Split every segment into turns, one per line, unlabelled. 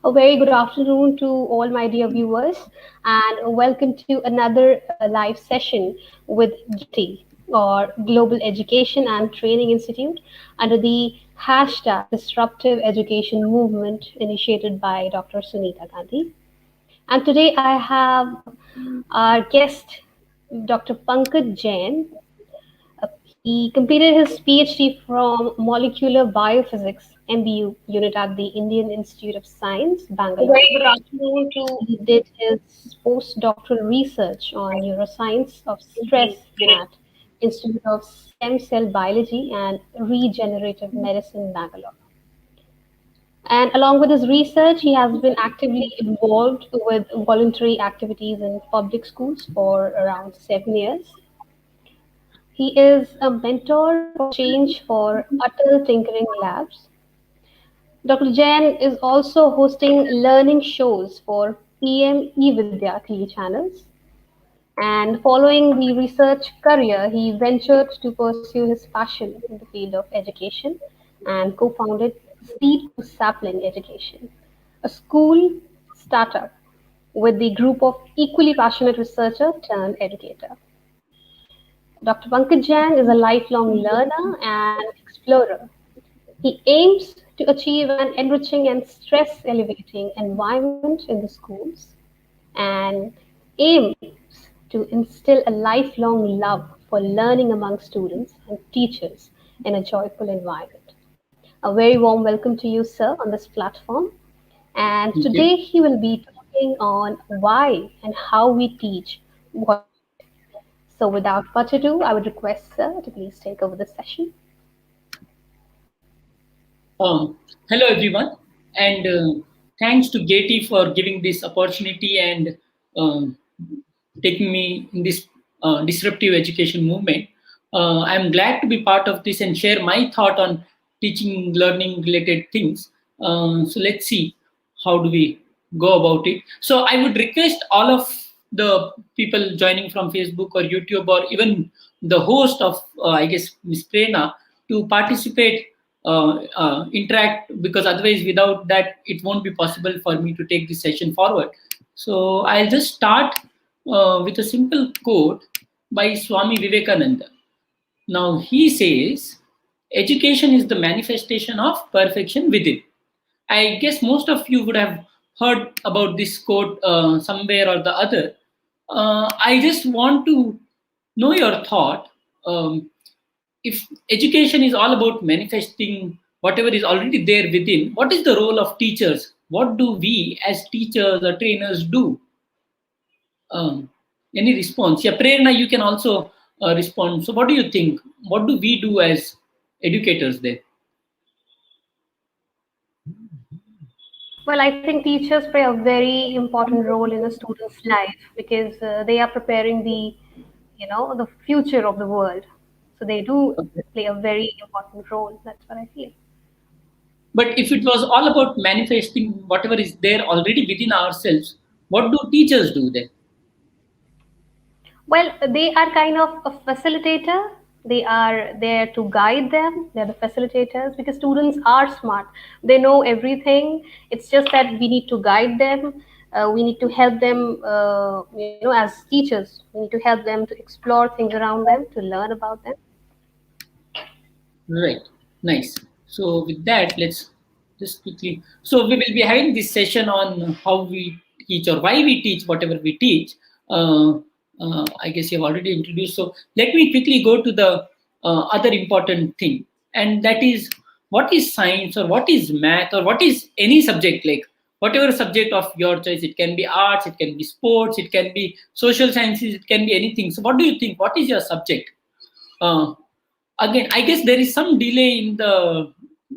A very good afternoon to all my dear viewers, and welcome to another live session with GETI, or Global Education and Training Institute, under the hashtag Disruptive Education Movement initiated by Dr. Sunita Gandhi. And today I have our guest, Dr. Pankaj Jain. He completed his PhD from Molecular Biophysics MBU unit at the Indian Institute of Science,
A
Bangalore.
very good afternoon to
He did his postdoctoral research on neuroscience of stress
the unit.
at Institute of Stem Cell Biology and Regenerative Medicine, Bangalore. And along with his research, he has been actively involved with voluntary activities in public schools for around 7 years. He is a mentor for change for Atal Tinkering Labs. Dr. Jain is also hosting learning shows for PM eVidya TV channels. And following the research career, he ventured to pursue his passion in the field of education and co founded Seed to Sapling Education, a school startup with the group of equally passionate researcher turned educator. Dr. Pankaj Jain is a lifelong learner and explorer. He aims to achieve an enriching and stress elevating environment in the schools and aims to instill a lifelong love for learning among students and teachers in a joyful environment. A very warm welcome to you, sir, on this platform. And
Thank you.
today he will be talking on why and how we teach what we teach. So without much ado, I would request sir to please take over the session.
Hello, everyone, and thanks to GETI for giving this opportunity and um taking me in this disruptive education movement. I'm glad to be part of this and share my thought on teaching, learning related things. So let's see how do we go about it. So I would request all of the people joining from Facebook or YouTube or even the host of, I guess, Miss Prerna to participate, interact, because otherwise without that it won't be possible for me to take this session forward. So I'll just start with a simple quote by Swami Vivekananda. Now he says, education is the manifestation of perfection within. I guess most of you would have heard about this quote somewhere or the other. I just want to know your thought. If education is all about manifesting whatever is already there within, what is the role of teachers? What do we as teachers or trainers do? Um, any response? Yeah, Prerna, you can also respond. So, what do you think? What do we do as educators there?
Well, I think teachers play a very important role in a student's life because they are preparing the future of the world. So they do
Okay.
play a very important role. That's what I feel.
But if it was all about manifesting whatever is there already within ourselves, what do teachers do then?
Well, they are kind of a facilitator. They are there to guide them. They're the facilitators because students are smart. They know everything. It's just that we need to guide them. We need to help them, as teachers. We need to help them to explore things around them, to learn about them.
Right. Nice. So with that, let's just quickly. So we will be having this session on how we teach or why we teach whatever we teach. I guess you have already introduced. So let me quickly go to the other important thing, and that is what is science or what is math or what is any subject, like whatever subject of your choice. It can be arts, it can be sports, it can be social sciences, it can be anything. So what do you think? What is your subject? Uh, Again, I guess there is some delay in the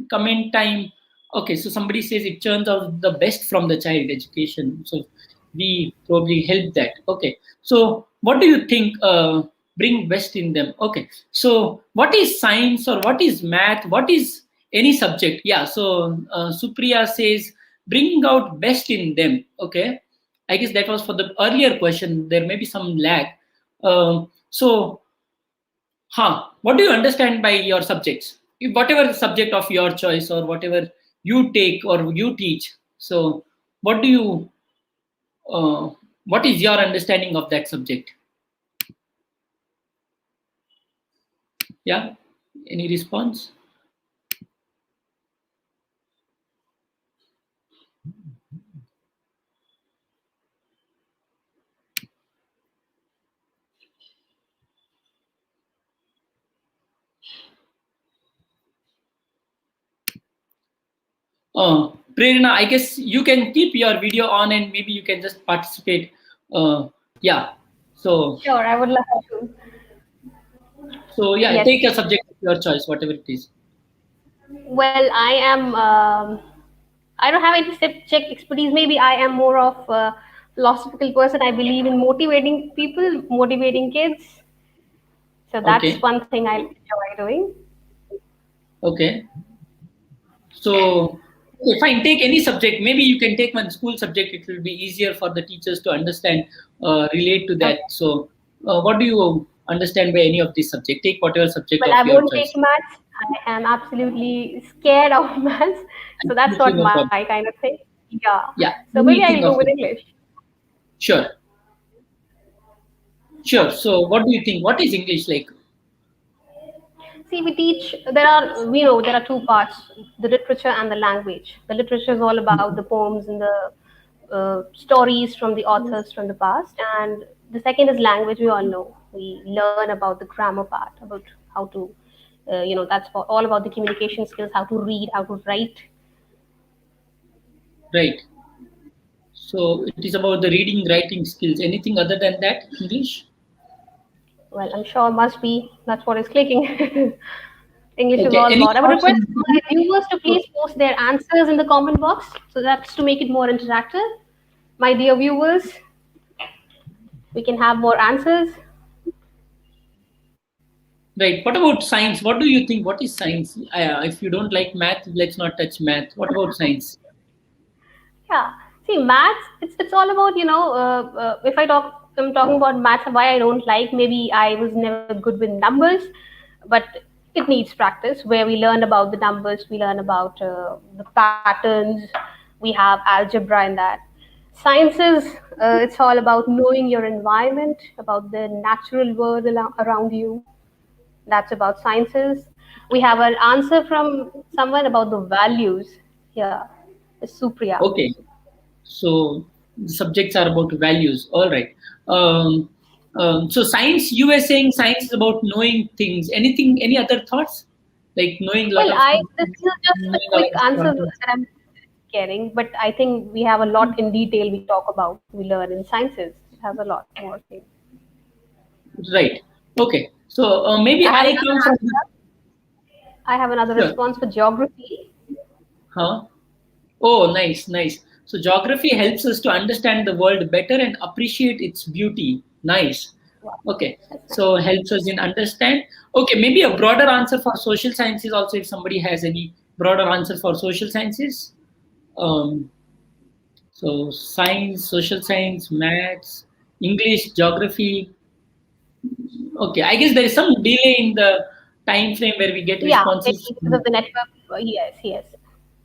comment time. Okay, so somebody says it turns out the best from the child education. So we probably help that. Okay, so what do you think? Bring best in them. Okay, so what is science or what is math? What is any subject? Yeah, so Supriya says bring out best in them. Okay, I guess that was for the earlier question. There may be some lag. So what do you understand by your subjects? Whatever subject of your choice or whatever you take or you teach. So, What do you? Uh, what is your understanding of that subject? Yeah. Any response? Prerna, I guess you can keep your video on and maybe you can just participate. Yeah. So,
Sure, I would love to.
so yeah,
Yes.
take a subject of your choice, whatever it is.
Well, I am. I don't have any subject expertise. Maybe I am more of a philosophical person. I believe in motivating people, motivating kids. So that's
Okay.
one thing I enjoy doing.
Okay. So, okay, fine. Take any subject. Maybe you can take one school subject. It will be easier for the teachers to understand, relate to
Okay.
that. So, what do you understand by any of this subject? Take whatever subject
Well,
of
I
your
won't take
choice.
maths. I am absolutely scared of maths. So that's
Absolutely
not
no
my
problem.
kind of thing. Yeah.
Yeah.
So maybe I'll
Anything
go
of
with
it.
English.
Sure. Sure. So, what do you think? What is English like?
See, we teach, there are, we know there are two parts, the literature and the language. The literature is all about the poems and the stories from the authors from the past. And the second is language, we all know. We learn about the grammar part, about how to, that's all about the communication skills, how to read, how to write.
Right. So, it is about the reading, writing skills. Anything other than that? English?
Well, I'm sure must be, that's what is clicking. English is
Okay.
all
Any
about. I would
thoughts
request
on?
my viewers to please post their answers in the comment box. So that's to make it more interactive. My dear viewers, we can have more answers.
Right. What about science? What do you think? What is science? If you don't like math, let's not touch math. What about science?
Yeah. See, maths, it's all about, if I'm talking about maths and why I don't like, maybe I was never good with numbers, but it needs practice where we learn about the numbers, we learn about the patterns, we have algebra in that. Science is, it's all about knowing your environment, about the natural world around you. That's about sciences. We have an answer from someone about the values. Yeah, it's Supriya.
Okay. So the subjects are about values. All right. Um, so science, you were saying science is about knowing things. Anything, any other thoughts? Like knowing a lot
Well,
of things,
this is just a
knowing
quick
our
answer
surroundings.
that I'm getting, but I think we have a lot in detail we talk about, we learn in sciences. It has a lot more things.
Right. Okay. So maybe
I have
I
another
come from.
answer. I have another
Sure.
response for geography.
Huh? Oh, nice, nice. So geography helps us to understand the world better and appreciate its beauty. Nice.
Wow,
Okay.
that's nice.
So helps us in understand. Okay, maybe a broader answer for social sciences also if somebody has any broader answer for social sciences. Um, so science, social science, maths, English, geography. Okay, I guess there is some delay in the time frame where we get
Yeah, maybe
responses.
because of the network. Yes, yes.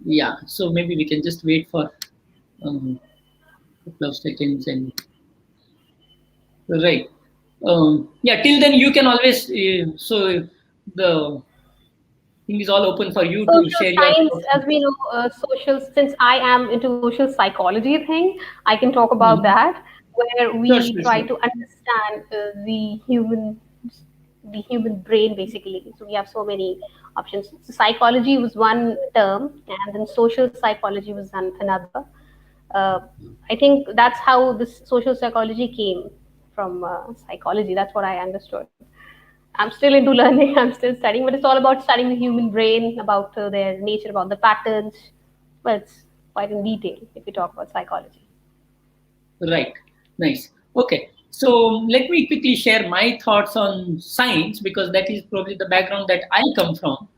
Yeah, so maybe we can just wait for a couple of seconds and right. Yeah, till then you can always. So the thing is all open for you to
Social
share your
science,
thoughts.
as we know, social, since I am into social psychology thing, I can talk about
Mhm.
that, where
Sure,
we
sure,
try
sure.
to understand the human brain basically. So we have so many options. So psychology was one term, and then social psychology was another. Uh, I think that's how this social psychology came from psychology. That's what I understood. I'm still into learning. I'm still studying, but it's all about studying the human brain, about their nature, about the patterns. Well, it's quite in detail if we talk about psychology.
Right. Nice. Okay. So let me quickly share my thoughts on science because that is probably the background that I come from.
All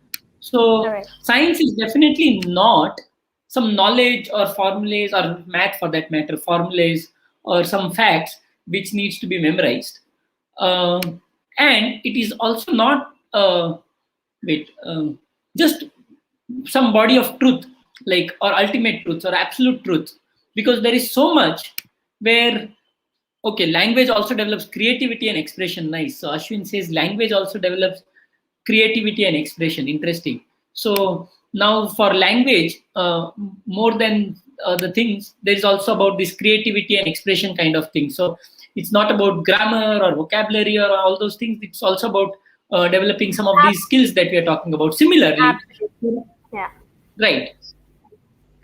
So
right.
science is definitely not some knowledge or formulas or math for that matter, formulas or some facts which needs to be memorized. And it is also not wait just some body of truth like or ultimate truths or absolute truth. because there is so much where, okay, language also develops creativity and expression. Nice. So Ashwin says language also develops creativity and expression. Interesting. So now for language, more than the things, there is also about this creativity and expression kind of thing. So it's not about grammar or vocabulary or all those things. It's also about developing some of these skills that we are talking about. Similarly,
Absolutely. Yeah.
right.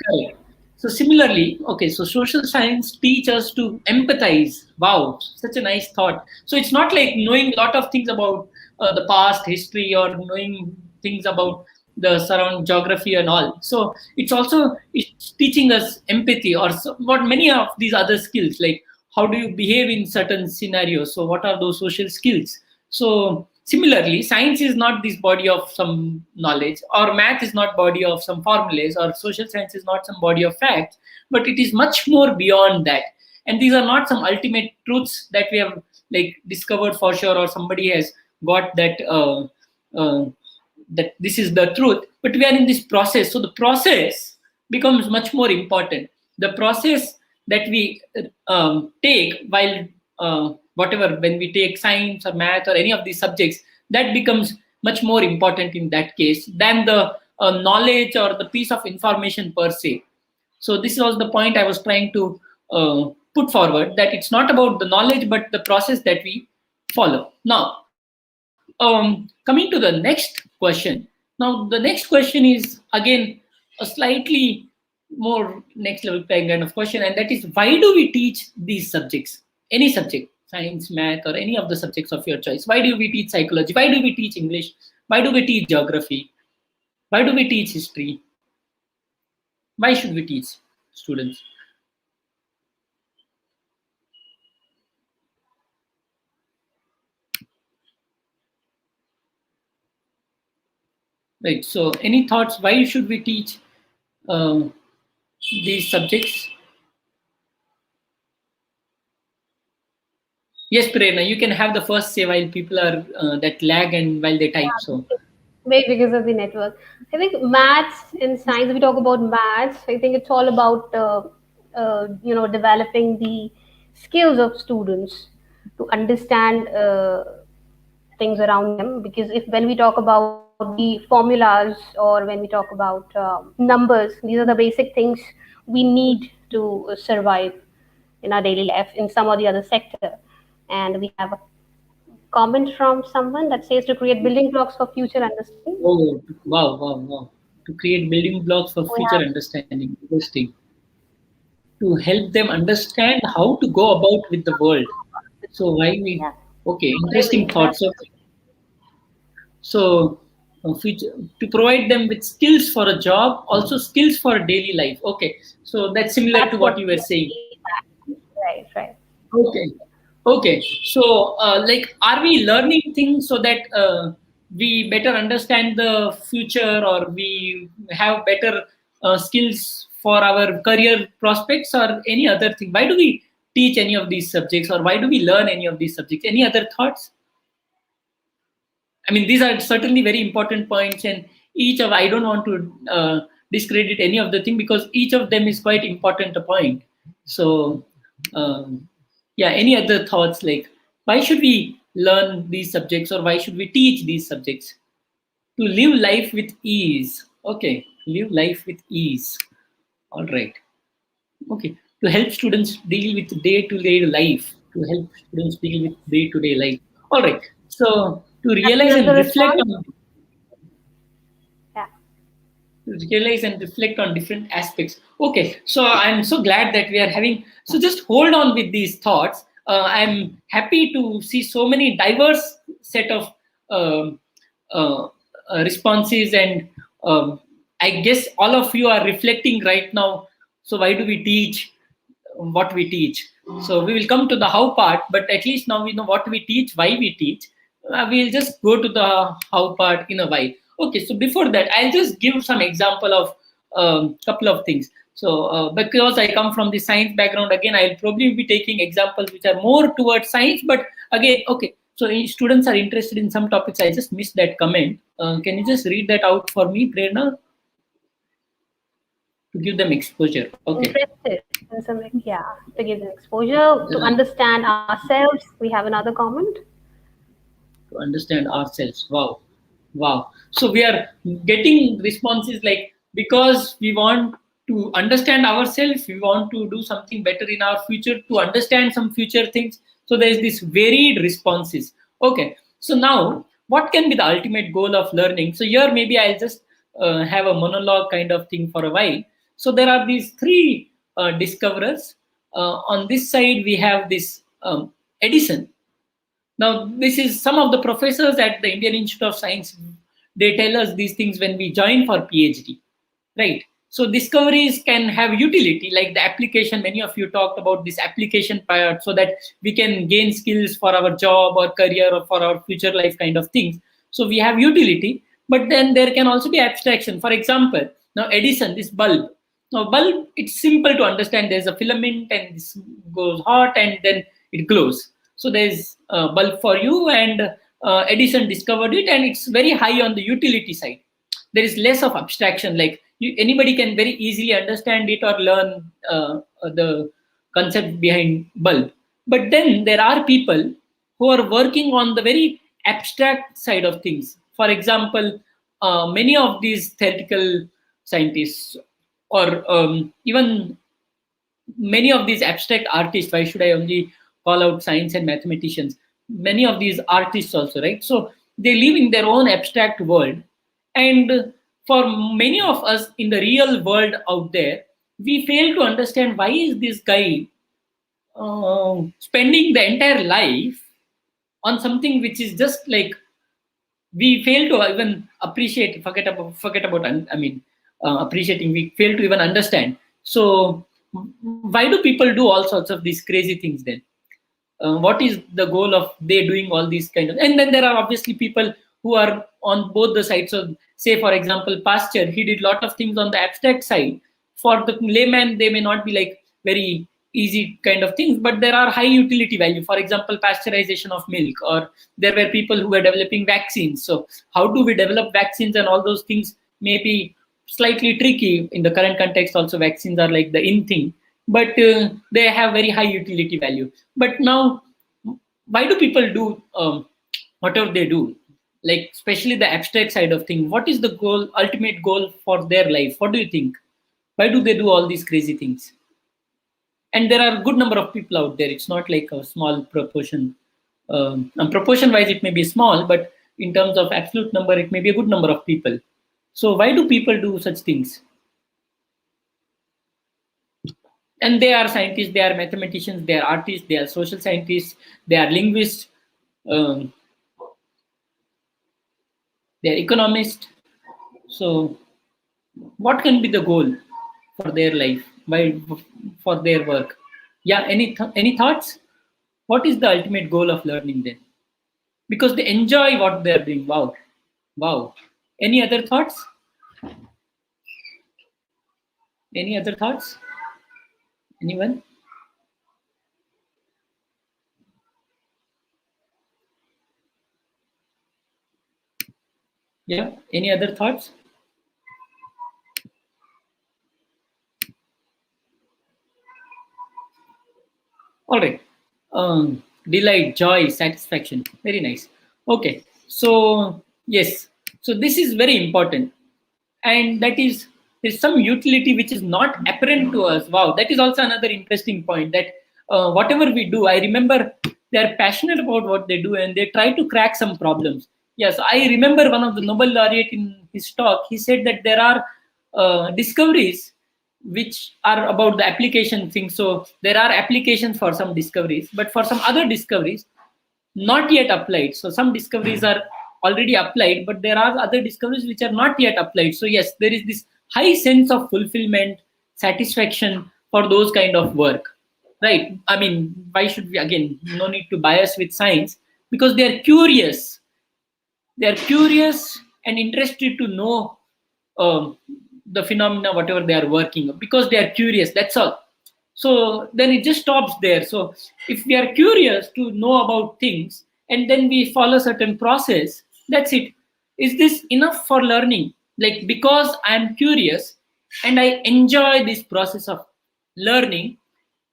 Correct. So similarly, okay, so social science teach us to empathize. Wow, such a nice thought. So it's not like knowing a lot of things about the past history or knowing things about the surround geography and all. So it's teaching us empathy or what many of these other skills, like how do you behave in certain scenarios. So what are those social skills? So similarly, science is not this body of some knowledge, or math is not body of some formulas, or social science is not some body of facts, but it is much more beyond that. And these are not some ultimate truths that we have like discovered for sure, or somebody has got uh, that this is the truth. But we are in this process, so the process becomes much more important. The process that we take while whatever, when we take science or math or any of these subjects, that becomes much more important in that case than the knowledge or the piece of information per se. So this was the point I was trying to put forward, that it's not about the knowledge but the process that we follow. Now, coming to the next question. Now, the next question is again a slightly more next level kind of question, and that is, why do we teach these subjects? Any subject, science, math, or any of the subjects of your choice. Why do we teach psychology? Why do we teach English? Why do we teach geography? Why do we teach history? Why should we teach students? Right. So, any thoughts? Why should we teach um, these subjects? Yes, Prerna, you can have the first say while people are that lag and while they type. So,
Maybe because of the network. I think maths and science, we talk about maths, I think it's all about, developing the skills of students to understand things around them. Because if when we talk about the formulas or when we talk about numbers, these are the basic things we need to survive in our daily life in some or the other sector. And we have a comment from someone that says to create building blocks for future understanding.
oh, wow, wow, wow. To create building blocks for
We
future
have
understanding. Interesting. To help them understand how to go about with the world. So, why we,
yeah,
okay,
really
interesting thoughts.
that's
So future, to provide them with skills for a job, also skills for daily life. Okay, so that's similar to
that's
what
what
you
we
were
are
saying.
seeing back. Right, right.
Okay. Okay. So, like, are we learning things so that we better understand the future, or we have better skills for our career prospects, or any other thing? Why do we teach any of these subjects, or why do we learn any of these subjects? Any other thoughts? I mean, these are certainly very important points, and each of, I don't want to discredit any of the thing, because each of them is quite important a point. So, yeah, any other thoughts, like why should we learn these subjects, or why should we teach these subjects? To live life with ease. Okay, live life with ease. All right. Okay, to help students deal with day-to-day life. To help students deal with day-to-day life. All right. So to
Happy
realize
with the
and reflect
response?
on
Yeah.
realize and reflect on different aspects. Okay, so I'm so glad that we are having. So just hold on with these thoughts. I'm happy to see so many diverse set of um, uh, responses, and I guess all of you are reflecting right now. So why do we teach what we teach? So we will come to the how part, but at least now we know what we teach, why we teach. We'll just go to the how part in a while. Okay, so before that, I'll just give some example of couple of things. So because I come from the science background, again, I'll probably be taking examples which are more towards science. But again, okay, so students are interested in some topics. I just missed that comment. Can you just read that out for me, Prerna? To give them exposure. Okay.
Interested in some, yeah, to give them exposure, to understand ourselves. We have another comment.
To understand ourselves. Wow. Wow. So we are getting responses like, because we want to understand ourselves, we want to do something better in our future, to understand some future things. So there is this varied responses. Okay. So now, what can be the ultimate goal of learning? So here maybe I'll just have a monologue kind of thing for a while. So there are these three discoverers. On this side, we have this Edison. Now, this is some of the professors at the Indian Institute of Science. They tell us these things when we join for PhD, right? So discoveries can have utility, like the application. Many of you talked about this application part, so that we can gain skills for our job or career or for our future life kind of things. So we have utility, but then there can also be abstraction. For example, now Edison, this bulb. Now bulb, it's simple to understand. There's a filament and this goes hot and then it glows. So there's a bulb for you, and Edison discovered it, and it's very high on the utility side. There is less of abstraction, like anybody can very easily understand it or learn the concept behind bulb. But then there are people who are working on the very abstract side of things. For example, many of these theoretical scientists, or even many of these abstract artists, why should I only call out science and mathematicians, many of these artists also, right? So they live in their own abstract world, and for many of us in the real world out there, we fail to understand why is this guy spending the entire life on something which is just like, we fail to even appreciate, forget about I mean appreciating, we fail to even understand. So why do people do all sorts of these crazy things then? What is the goal of they doing all these kind of, and then there are obviously people who are on both the sides. So say for example Pasteur, he did a lot of things on the abstract side. For the layman, they may not be like very easy kind of things, but there are high utility value. For example, pasteurization of milk, or there were people who were developing vaccines. So how do we develop vaccines and all those things may be slightly tricky in the current context. Also vaccines are like the in thing, but they have very high utility value. But now, why do people do whatever they do, like especially the abstract side of thing? What is the goal, ultimate goal for their life? What do you think? Why do they do all these crazy things? And there are a good number of people out there. It's not like a small proportion. And proportion wise it may be small, but in terms of absolute number it may be a good number of people. So why do people do such things? And they are scientists, they are mathematicians, they are artists, they are social scientists, they are linguists, um, they are economists. So what can be the goal for their life, why, for their work? Yeah, any thoughts? What is the ultimate goal of learning then? Because they enjoy what they're doing. Wow. Wow. Any other thoughts? Any other thoughts? Anyone? Yeah, any other thoughts? All right. Delight, joy, satisfaction. Very nice. Okay. So, yes. So, this is very important. And that is, there's some utility which is not apparent to us. Wow. That is also another interesting point, that whatever we do, I remember they're passionate about what they do and they try to crack some problems. Yes. I remember one of the Nobel laureate in his talk, he said that there are discoveries which are about the application thing. So there are applications for some discoveries, but for some other discoveries, not yet applied. So some discoveries are already applied, but there are other discoveries which are not yet applied. So yes, there is this high sense of fulfillment, satisfaction for those kind of work, right? I mean, why should we, again, no need to bias with science, because they are curious. They are curious and interested to know um, the phenomena, whatever they are working on, because they are curious. That's all. So then it just stops there. So if we are curious to know about things and then we follow certain process, that's it. Is this enough for learning? Like, because I am curious, and I enjoy this process of learning,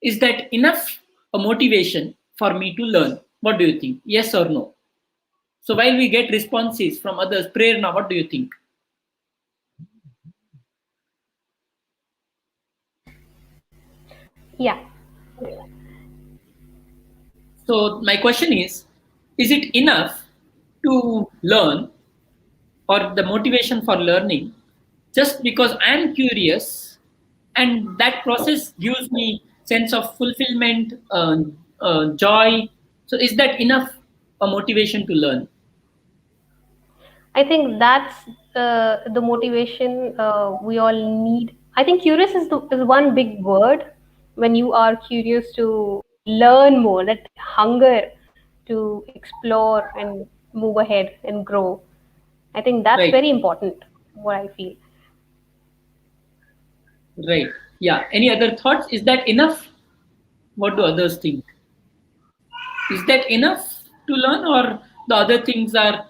is that enough a motivation for me to learn? What do you think? Yes or no? So while we get responses from others, Prerna, what do you think?
Yeah.
So my question is it enough to learn, or the motivation for learning, just because I'm curious and that process gives me sense of fulfillment, joy? So is that enough a motivation to learn?
I think that's the motivation we all need. I think curious is one big word. When you are curious to learn more, that hunger to explore and move ahead and grow. I think that's
Right,
very important, what I feel.
right. Yeah. Any other thoughts? Is that enough? What do others think? Is that enough to learn, or the other things are?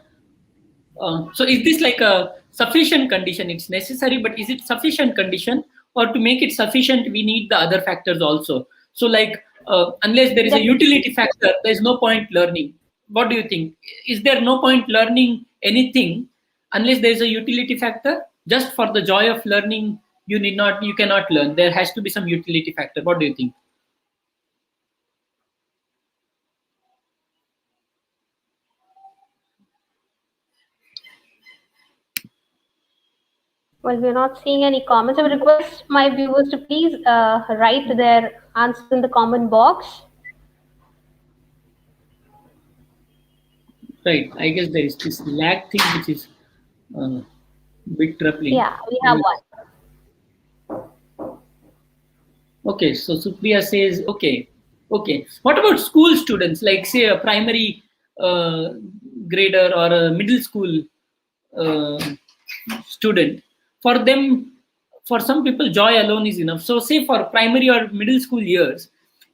So is this like a sufficient condition? It's necessary, but is it sufficient condition? Or to make it sufficient, we need the other factors also. So like, unless there is a
Definitely.
utility factor, there is no point learning. What do you think? Is there no point learning anything unless there is a utility factor? Just for the joy of learning, you cannot learn. There has to be some utility factor. What do you think?
Well, we're not seeing any comments. I would request my viewers to please write their answers in the comment box.
Right. I guess there is this lag thing which is uh, bit troubling.
Yeah, we have one.
Okay, so Supriya says, okay, okay. What about school students, like say a primary uh, grader or a middle school uh, student? For them, for some people, joy alone is enough. So, say for primary or middle school years,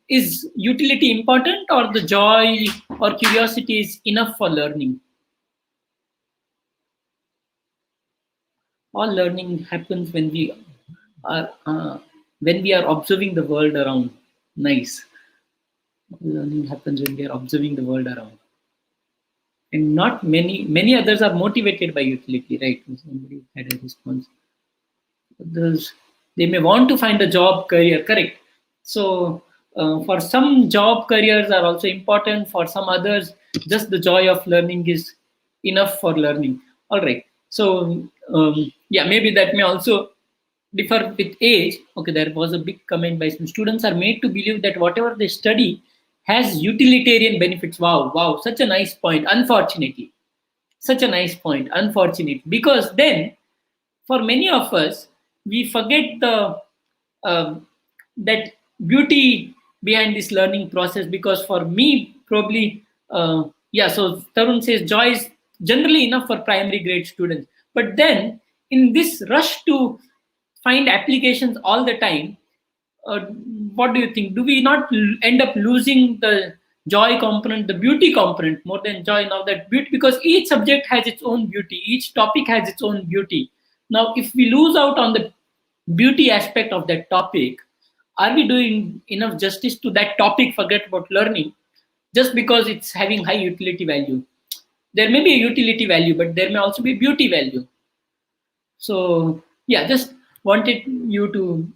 is utility important, or the joy or curiosity is enough for learning? All learning happens when we are observing the world around. Nice. Learning happens when we are observing the world around, and not many others are motivated by utility, right? Somebody had a response. Others, they may want to find a job career, correct? So for some, job careers are also important. For some others, just the joy of learning is enough for learning. All right. So yeah, maybe that may also differ with age. Okay, there was a big comment by some students are made to believe that whatever they study has utilitarian benefits. Wow, wow, such a nice point. Unfortunately, such a nice point. Unfortunately, because then for many of us, we forget the that beauty behind this learning process. Because for me, probably, yeah. So Tarun says joy is generally enough for primary grade students, but then in this rush to find applications all the time, uh, what do you think? Do we not end up losing the joy component, the beauty component, more than joy? Now that beauty, because each subject has its own beauty, each topic has its own beauty. Now, if we lose out on the beauty aspect of that topic, are we doing enough justice to that topic? Forget about learning, just because it's having high utility value. There may be a utility value, but there may also be beauty value. So yeah, just wanted you to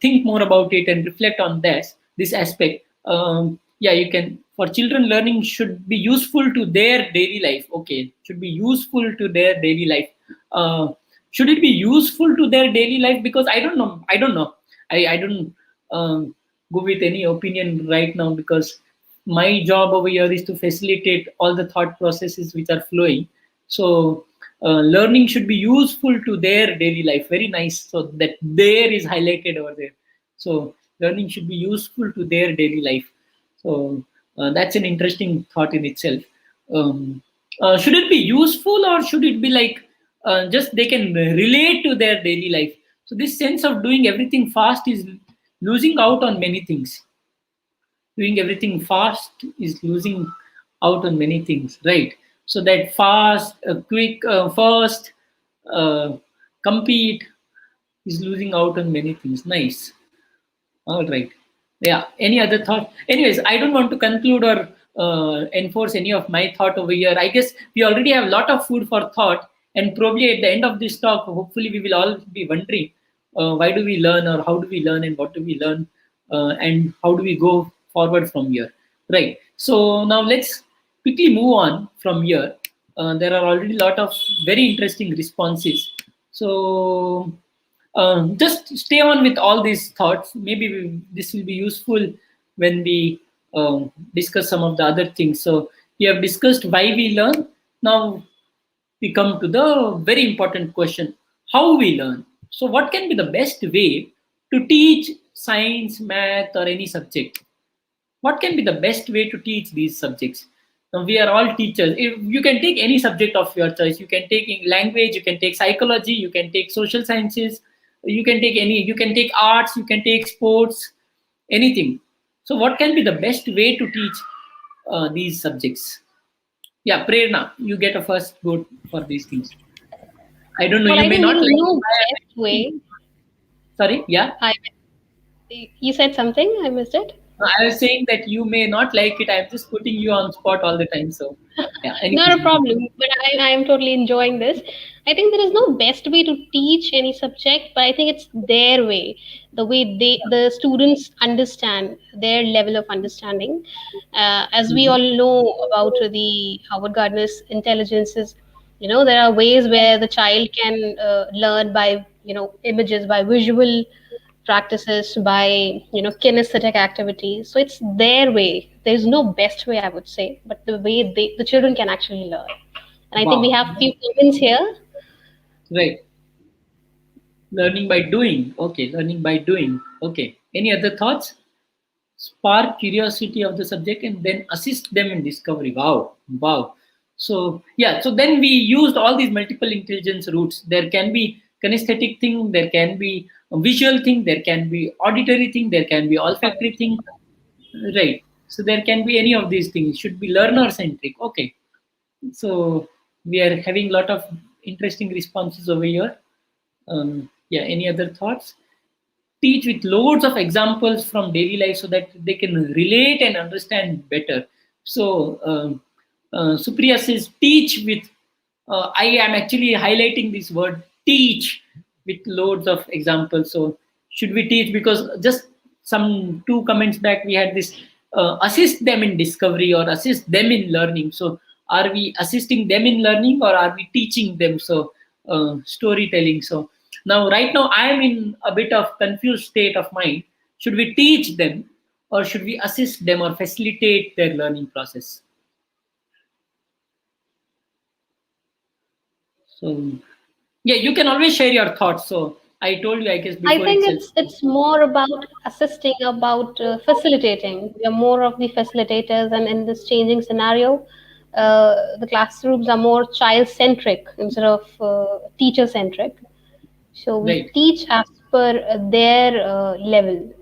think more about it and reflect on this aspect. Yeah, you can. For children, learning should be useful to their daily life. Okay, should be useful to their daily life. Should it be useful to their daily life? Because I don't know. I don't know. I don't go with any opinion right now, because my job over here is to facilitate all the thought processes which are flowing. So learning should be useful to their daily life. Very nice. So that there is highlighted over there. So learning should be useful to their daily life. So that's an interesting thought in itself. Um, should it be useful, or should it be like just they can relate to their daily life? So this sense of doing everything fast is losing out on many things. Doing everything fast is losing out on many things, right? So that fast, quick, first, uh, compete, He's losing out on many things. Nice. All right. Yeah. Any other thought? Anyways, I don't want to conclude or enforce any of my thought over here. I guess we already have a lot of food for thought, and probably at the end of this talk, hopefully, we will all be wondering why do we learn, or how do we learn, and what do we learn, and how do we go forward from here. Right. So now let's quickly move on from here. There are already a lot of very interesting responses. So just stay on with all these thoughts. Maybe this will be useful when we discuss some of the other things. So we have discussed why we learn. Now we come to the very important question: how we learn. So what can be the best way to teach science, math, or any subject? What can be the best way to teach these subjects? Now, we are all teachers. If you can take any subject of your choice, you can take language, you can take psychology, you can take social sciences, you can take any, you can take arts, you can take sports, anything. So what can be the best way to teach these subjects? Yeah, Prerna, you get a first go for these things. I don't know,
Well,
you
I
may
think
not
there is
like
no
it.
best way.
Sorry, yeah.
I You said something, I missed it.
I was saying that you may not like it. I'm just putting you on spot all the time. So, yeah.
Not
Anyways,
a problem, but I am totally enjoying this. I think there is no best way to teach any subject, but I think it's their way, the way the students understand their level of understanding. As we
mhm.
all know about the Howard Gardner's intelligences, there are ways where the child can learn by images, by visual practices, by kinesthetic activities. So it's their way. There's no best way, I would say, but the way the children can actually learn. And I think we
Wow.
have few comments here.
Right. Learning by doing. Okay. Learning by doing. Okay. Any other thoughts? Spark curiosity of the subject and then assist them in discovery. Wow. Wow. So, yeah. So then we used all these multiple intelligence routes. There can be kinesthetic thing, there can be a visual thing, there can be auditory thing, there can be olfactory thing. Right. So there can be any of these things. Should be learner centric. Okay. So we are having a lot of interesting responses over here. Yeah, any other thoughts? Teach with loads of examples from daily life so that they can relate and understand better. So Supriya says teach with. I am actually highlighting this word teach with loads of examples. So should we teach? Because just some two comments back we had this assist them in discovery or assist them in learning. So are we assisting them in learning or are we teaching them? So storytelling. So now right now I am in a bit of confused state of mind. Should we teach them or should we assist them or facilitate their learning process? So yeah, you can always share your thoughts. So I told you, I guess,
I
before
think
itself.
it's more about assisting, about facilitating. We are more of the facilitators, and in this changing scenario, the classrooms are more child centric instead of teacher centric. So we
Right.
teach as per their level.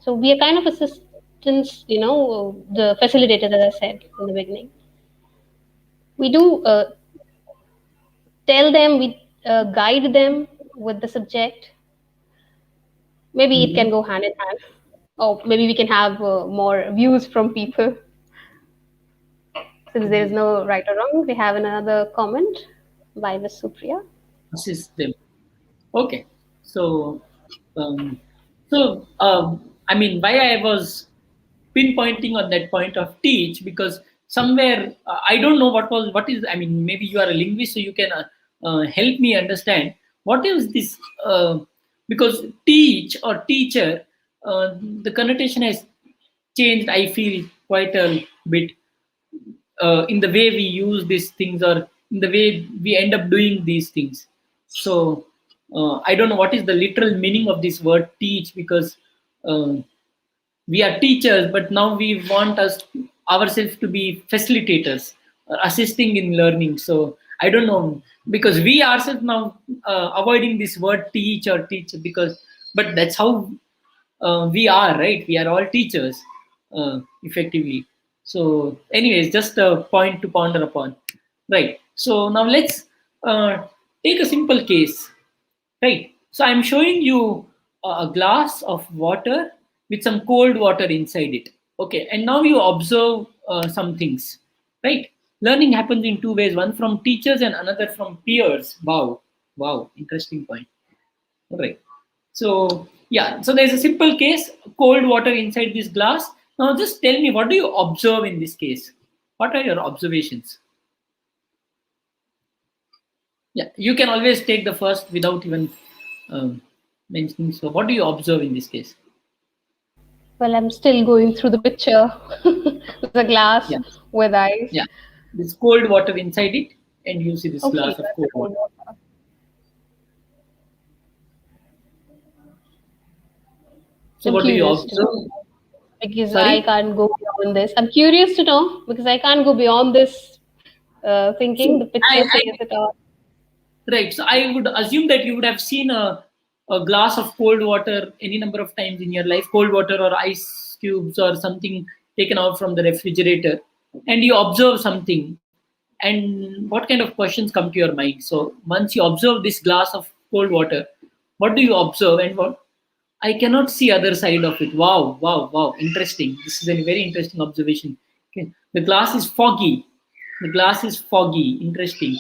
So we are kind of assistants, the facilitators, as I said in the beginning. We do tell them, we guide them with the subject. Maybe it can
Mhm.
go hand in hand. Or maybe we can have more views from people. Since there is no right or wrong, we have another comment by Miss Supriya.
Assist them. Okay. So, um, I mean, why I was pinpointing on that point of teach because somewhere I don't know what is. I mean, maybe you are a linguist, so you can help me understand what is this. Because teach or teacher, the connotation has changed. I feel quite a bit in the way we use these things or in the way we end up doing these things. So I don't know what is the literal meaning of this word teach because uh, we are teachers, but now we want us ourselves to be facilitators, assisting in learning. So I don't know because we ourselves now avoiding this word teach or teach because, but that's how we are, right? We are all teachers, effectively. So, anyways, just a point to ponder upon, right? So now let's uh, take a simple case, right? So I'm showing you a glass of water with some cold water inside it. Okay, and now you observe some things, right? Learning happens in two ways: one from teachers and another from peers. Wow, wow, interesting point. All right. So yeah, so there's a simple case: cold water inside this glass. Now just tell me, what do you observe in this case? What are your observations? Yeah, you can always take the first without even um, mentioning. So, what do you observe in this case?
Well, I'm still going through the picture. The glass
Yeah,
with ice.
yeah. This cold water inside it, and you see this
Okay,
glass of
that's the
cold
cold
water.
water.
So,
I'm
what do you
curious to know
observe?
because I
Sorry.
can't go beyond this. I'm curious to know because I can't go beyond this thinking. The
So,
picture says it all.
right. So, I would assume that you would have seen a glass of cold water any number of times in your life, cold water or ice cubes or something taken out from the refrigerator, and you observe something. And what kind of questions come to your mind? So, once you observe this glass of cold water, what do you observe, and what I cannot see other side of it. Wow, wow, wow. Interesting. This is a very interesting observation. Okay. The glass is foggy. The glass is foggy. Interesting.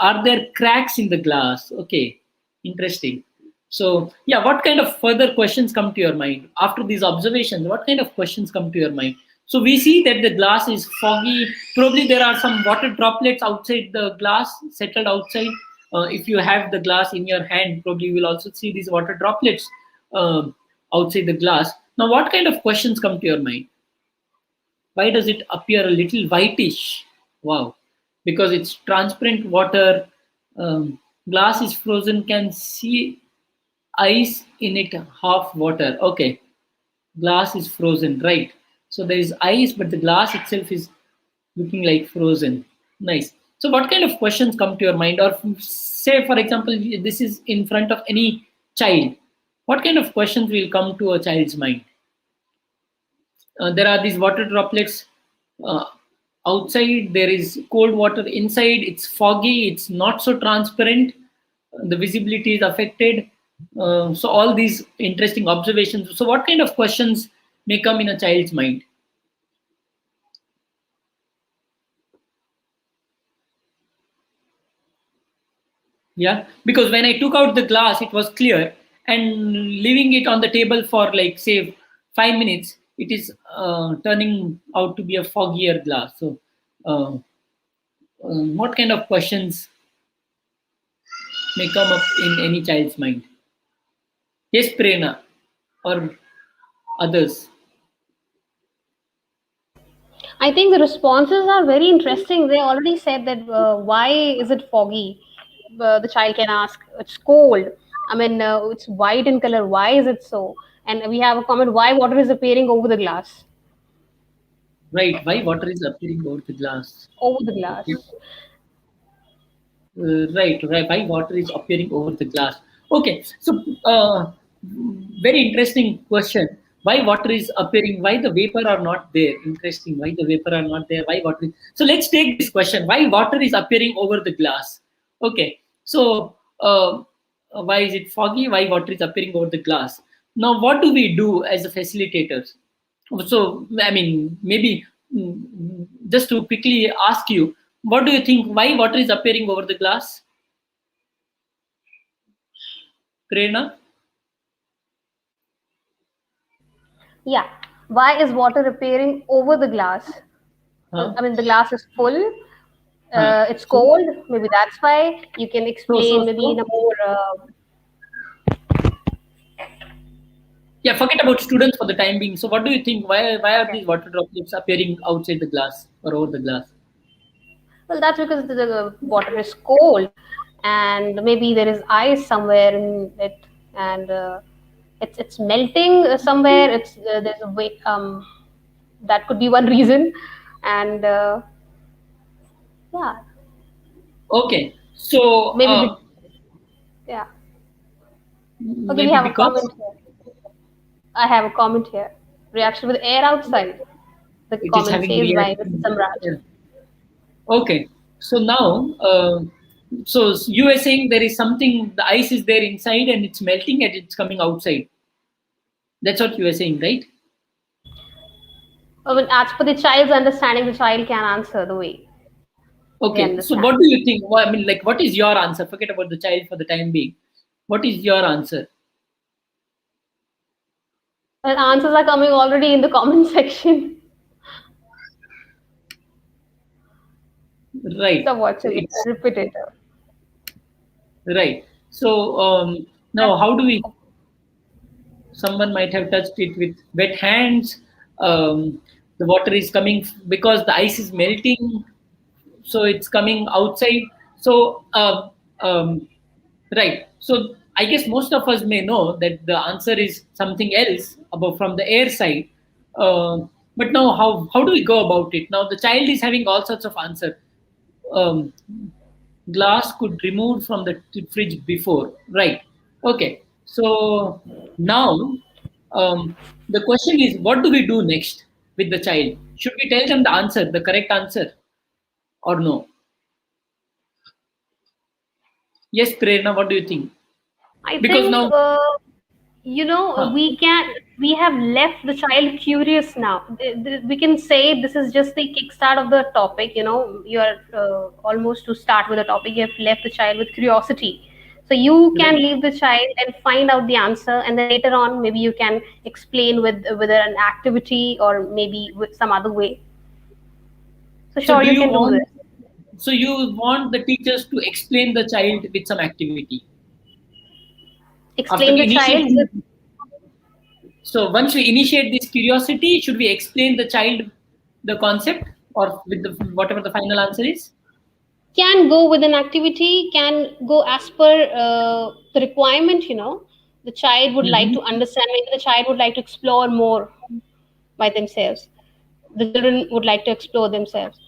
Are there cracks in the glass? Okay. Interesting. So, yeah, what kind of further questions come to your mind after these observations? What kind of questions come to your mind? So, we see that the glass is foggy. Probably there are some water droplets outside the glass, settled outside. If you have the glass in your hand, probably you will also see these water droplets outside the glass. Now, what kind of questions come to your mind? Why does it appear a little whitish? Wow, because it's transparent water. Glass is frozen, can see ice in it, half water. Okay, glass is frozen, right? So there is ice, but the glass itself is looking like frozen. Nice. So, what kind of questions come to your mind? Or, say, for example, this is in front of any child. What kind of questions will come to a child's mind? There are these water droplets uh, outside, there is cold water inside, it's foggy, it's not so transparent, the visibility is affected. So, all these interesting observations. So, what kind of questions may come in a child's mind? Yeah, because when I took out the glass, it was clear, and leaving it on the table for, like, say, 5 minutes, it is turning out to be a foggier glass. So, uh, what kind of questions may come up in any child's mind? Yes, Prerna, or others.
I think the responses are very interesting. They already said that why is it foggy? The child can ask. It's cold. I mean, it's white in color. Why is it so? And we have a comment. Why water is appearing over the glass?
Right, why water is appearing over the glass?
Over the
Okay.
glass.
Right, right. Why water is appearing over the glass? Okay, so very interesting question. Why water is appearing? Why the vapor are not there? Interesting. Why the vapor are not there? Why water? So let's take this question. Why water is appearing over the glass? Okay. So why is it foggy? Why water is appearing over the glass? Now, what do we do as the facilitators? So, I mean, maybe just to quickly ask you, what do you think? Why water is appearing over the glass? Prerna?
Yeah. Why is water appearing over the glass?
Huh?
I mean, the glass is full.
Huh?
It's cold. Maybe that's why. You can
So, so,
explain maybe in
so,
a more.
yeah, forget about students for the time being. So, what do you think? Why are
Okay.
these water droplets appearing outside the glass or over the glass?
Well, that's because the water is cold, and maybe there is ice somewhere in it, and it's melting somewhere. It's there's a way. That could be one reason, and yeah,
Okay, so
maybe yeah. Okay, we
maybe
have a
because
comment here. I have a comment here. Reaction with air outside. The
it is
comment
having
says by Mr.
reaction.
Samraj.
Yeah. Okay, so now So you were saying there is something, the ice is there inside and it's melting and it's coming outside. That's what you were saying, right?
Well, as per the child's understanding, the child can answer the way they
Okay. So
understand.
what do you think? Well, I mean, like, what is your answer? Forget about the child for the time being. What is your answer?
Well, answers are coming already in the comment section.
Right.
Stop
So
watching it.
it's
Repetitive.
right. So now, how do we? Someone might have touched it with wet hands. The water is coming because the ice is melting, so it's coming outside. So right. So I guess most of us may know that the answer is something else about from the air side. Uh, but now, how do we go about it? Now the child is having all sorts of answer. Um, Glass could remove from the fridge before, right? Okay. So now the question is, what do we do next with the child? Should we tell them the answer, the correct answer, or no? Yes, Prerna, what do you think?
I
Because
think
now, huh,
we have left the child curious now. We can say this is just the kickstart of the topic. You are almost to start with the topic. You have left the child with curiosity, so you can
right.
leave the child and find out the answer, and then later on maybe you can explain with whether an activity or maybe with some other way. So
So
sure,
do
you
you
can do
want?
this.
So you want the teachers to explain the child with some activity after
Explain the child with.
initiating. So once we initiate this curiosity, should we explain the child the concept or with the whatever the final answer is?
Can go with an activity, can go as per the requirement. The child would like
Mhm.
to understand, maybe the child would like to explore more by themselves, the children would like to explore themselves.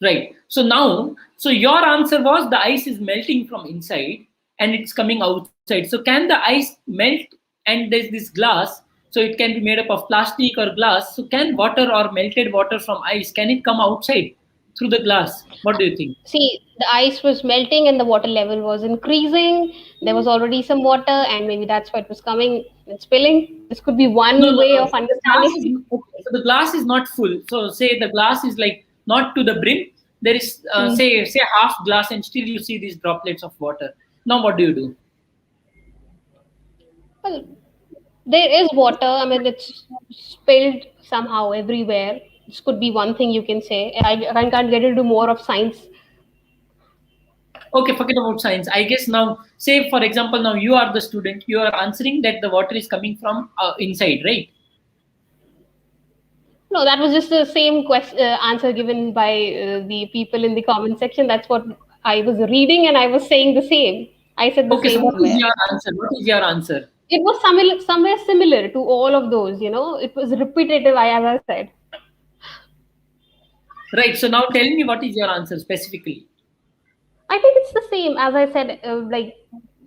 Right. So now, so your answer was the ice is melting from inside and it's coming outside. So can the ice melt and there's this glass, so it can be made up of plastic or glass. So can water or melted water from ice, can it come outside through the glass? What do you think?
See, the ice was melting and the water level was increasing. There was already some water, and maybe that's why it was coming and spilling. This could be
No,
one
no,
way
no.
of
So the glass
understanding.
is okay. So the glass is not full. So say the glass is like not to the brim. There is
Hmm.
say half glass, and still you see these droplets of water. Now what do you do?
Well, there is water. I mean, it's spilled somehow everywhere. This could be one thing you can say. I can't get into more of science.
Okay, forget about science. I guess now, say for example, now you are the student. You are answering that the water is coming from inside, right?
No, that was just the same answer given by the people in the comment section. That's what I was reading, and I was saying the same. I said the
Okay, so
same
what is
somewhere.
your answer? What is your answer?
It was somewhere similar to all of those. It was repetitive. As I said.
Right. So now tell me what is your answer specifically.
I think it's the same as I said. Like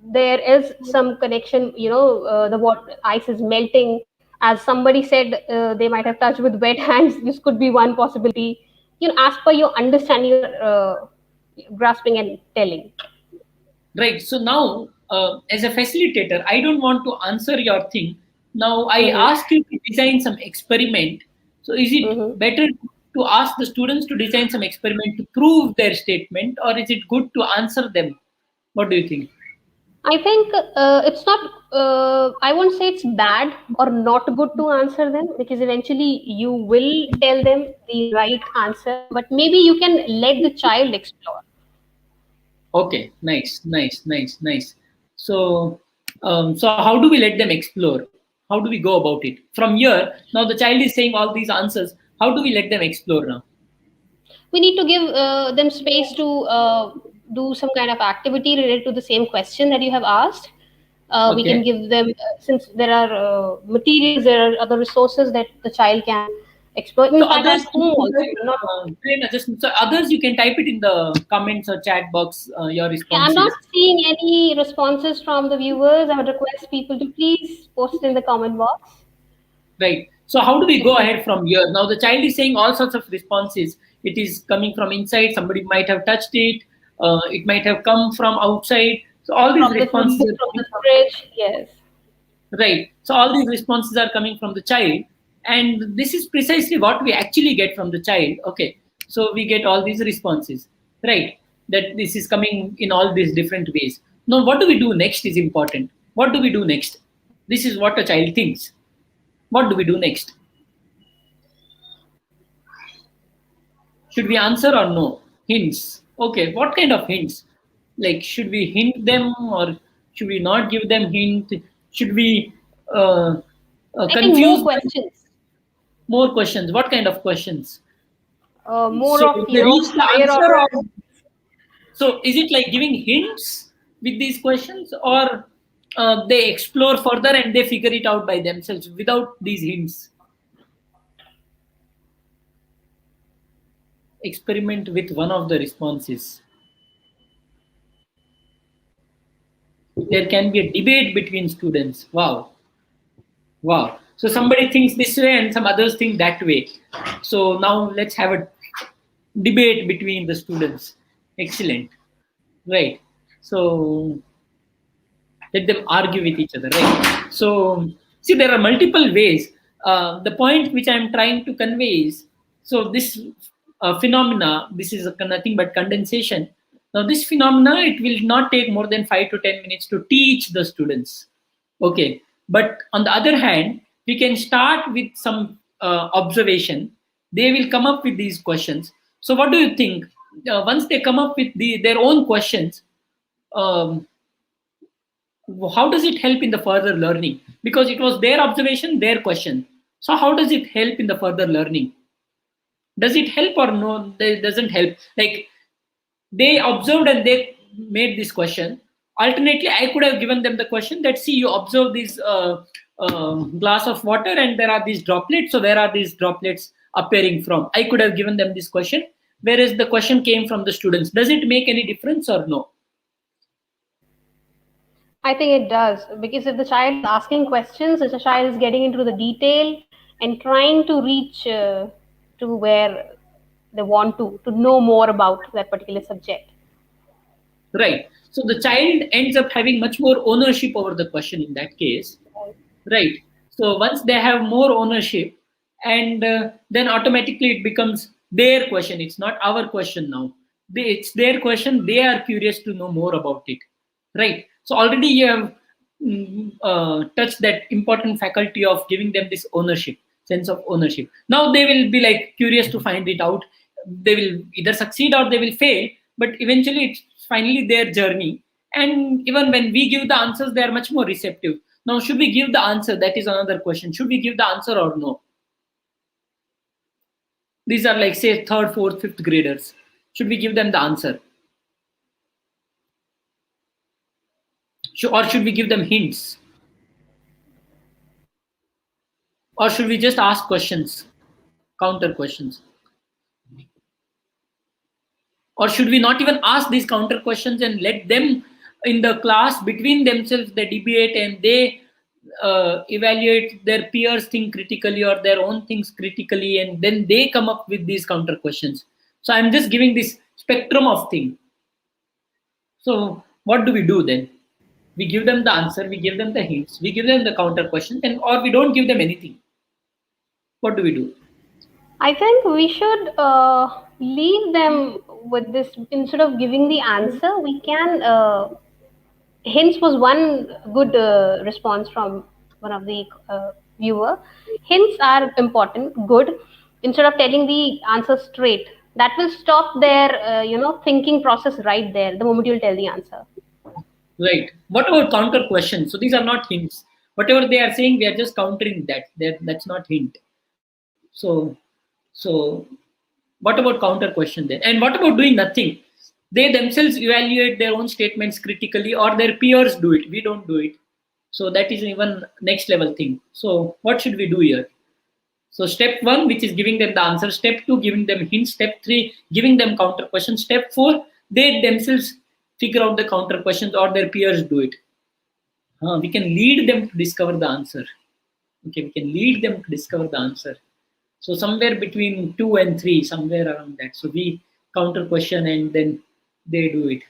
there is some connection. The what ice is melting. As somebody said, they might have touched with wet hands. This could be one possibility. As per your understanding, grasping and telling.
Right. So now, as a facilitator, I don't want to answer your thing. Now I
Mm-hmm.
ask you to design some experiment. So is it
Mm-hmm.
better to ask the students to design some experiment to prove their statement, or is it good to answer them? What do you think?
I think it's not. I won't say it's bad or not good to answer them, because eventually you will tell them the right answer. But maybe you can let the child explore.
Okay, nice, nice, nice, nice. So, so how do we let them explore? How do we go about it? From here, now the child is saying all these answers. How do we let them explore now?
We need to give them space to do some kind of activity related to the same question that you have asked. We can
Okay.
give them, since there are materials, there are other resources that the child can explore. In
So
fact,
others,
at home also. Not.
Prerna, just so others, you can type it in the comments or chat box. Your
Yeah, I'm not
responses,
seeing any responses from the viewers. I would request people to please post it in the comment box.
right? So how do we
If
go
you,
ahead from here? Now the child is saying all sorts of responses. It is coming from inside. Somebody might have touched it. it might have come from outside. So all these
From the
responses
room,
are
from
coming
the
from,
fridge, yes.
right. So all these responses are coming from the child, and this is precisely what we actually get from the child. Okay, so we get all these responses, right? That this is coming in all these different ways. Now, what do we do next is important. What do we do next? This is what a child thinks. What do we do next? Should we answer or no? Hints. Okay, what kind of hints? Like, should we hint them or should we not give them hint? Should we
I think
confuse
more
them?
questions,
More questions. What kind of questions?
more
So
of,
they reach the
higher
answer,
order.
or so is it like giving hints with these questions, or they explore further and they figure it out by themselves without these hints? Experiment with one of the responses. There can be a debate between students. Wow, wow. So somebody thinks this way and some others think that way. So now let's have a debate between the students. Excellent. Right. So let them argue with each other, right? So see, there are multiple ways. The point which I'm trying to convey is, so this phenomena, this is nothing but condensation. Now this phenomena, it will not take more than 5 to 10 minutes to teach the students. Okay, but on the other hand, we can start with some observation. They will come up with these questions. So what do you think? Once they come up with their own questions, um, how does it help in the further learning? Because it was their observation, their question. So how does it help in the further learning? Does it help or no? It doesn't help. Like, they observed and they made this question. Alternately, I could have given them the question that, see, you observe this glass of water and there are these droplets, so where are these droplets appearing from? I could have given them this question, whereas the question came from the students. Does it make any difference or no?
I think it does, because if the child is asking questions, if the child is getting into the detail and trying to reach to where they want to know more about that particular subject.
Right. So the child ends up having much more ownership over the question in that case. Right. So once they have more ownership, and then automatically it becomes their question. It's not our question now. It's their question. They are curious to know more about it. Right. So already you have touched that important faculty of giving them this ownership, sense of ownership. Now they will be like curious to find it out. They will either succeed or they will fail, but eventually it's finally their journey. And even when we give the answers, they are much more receptive. Now, should we give the answer? That is another question. Should we give the answer or no? These are like, say, third, fourth, fifth graders. Should we give them the answer? Or should we give them hints? Or should we just ask questions, counter questions? Or should we not even ask these counter questions and let them in the class between themselves they debate and they evaluate their peers think critically or their own things critically, and then they come up with these counter questions. So I'm just giving this spectrum of thing. So what do we do then? We give them the answer, we give them the hints, we give them the counter questions, and or we don't give them anything. What do we do?
I think we should leave them with this. Instead of giving the answer, we can. Hints was one good response from one of the viewer. Hints are important, good. Instead of telling the answer straight, that will stop their thinking process right there. The moment you'll tell the answer.
Right. What about counter questions? So these are not hints. Whatever they are saying, we are just countering that. That's not hint. So what about counter question then? And what about doing nothing? They themselves evaluate their own statements critically, or their peers do it. We don't do it. So that is even next level thing. So what should we do here? So step one, which is giving them the answer. Step two, giving them hints. Step three, giving them counter questions. Step four, they themselves figure out the counter questions or their peers do it. We can lead them to discover the answer. Okay, we can lead them to discover the answer. So somewhere between 2 and 3, somewhere around that. So we counter question and then they do it.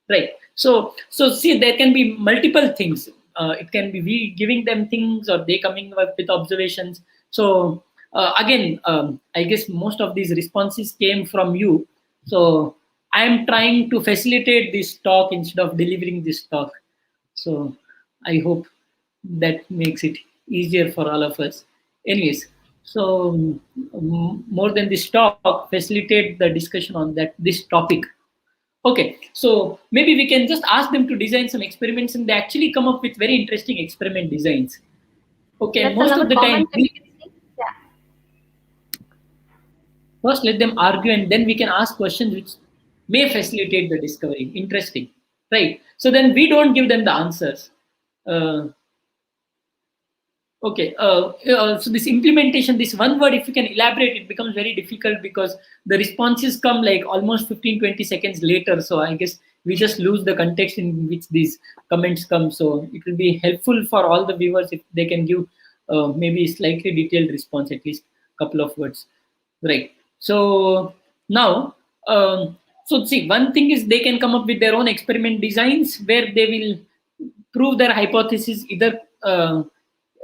Right. So see, there can be multiple things. It can be we giving them things or they coming up with observations. So again, I guess most of these responses came from you. So I am trying to facilitate this talk instead of delivering this talk. So I hope that makes it easier for all of us. Anyways, so more than this talk, facilitate the discussion on this topic. Okay, so maybe we can just ask them to design some experiments, and they actually come up with very interesting experiment designs. Okay, and
That's
most
another
of the time,
comment that we can see. Yeah.
first let them argue, and then we can ask questions which may facilitate the discovery. Interesting, right? So then we don't give them the answers. Uh, Okay, so this implementation, this one word, if you can elaborate, it becomes very difficult because the responses come like almost 15-20 seconds later. So I guess we just lose the context in which these comments come. So it will be helpful for all the viewers if they can give maybe slightly detailed response, at least a couple of words. Right. So now, so see, one thing is they can come up with their own experiment designs where they will prove their hypothesis either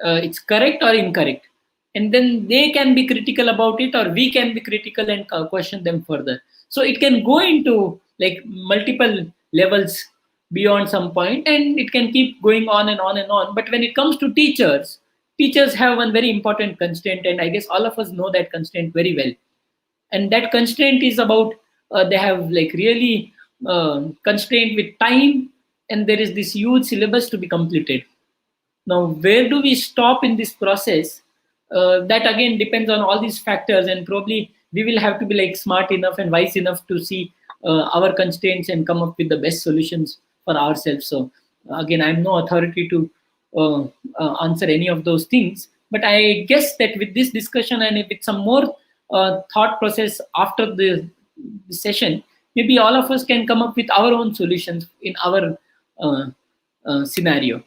it's correct or incorrect, and then they can be critical about it, or we can be critical and question them further. So it can go into like multiple levels beyond some point, and it can keep going on and on and on. But when it comes to teachers, teachers have one very important constraint, and I guess all of us know that constraint very well. And that constraint is about they have like really constraint with time, and there is this huge syllabus to be completed. Now, where do we stop in this process? That again depends on all these factors, and probably we will have to be like smart enough and wise enough to see our constraints and come up with the best solutions for ourselves. So, again, I'm no authority to answer any of those things, but I guess that with this discussion and with some more thought process after the session, maybe all of us can come up with our own solutions in our scenario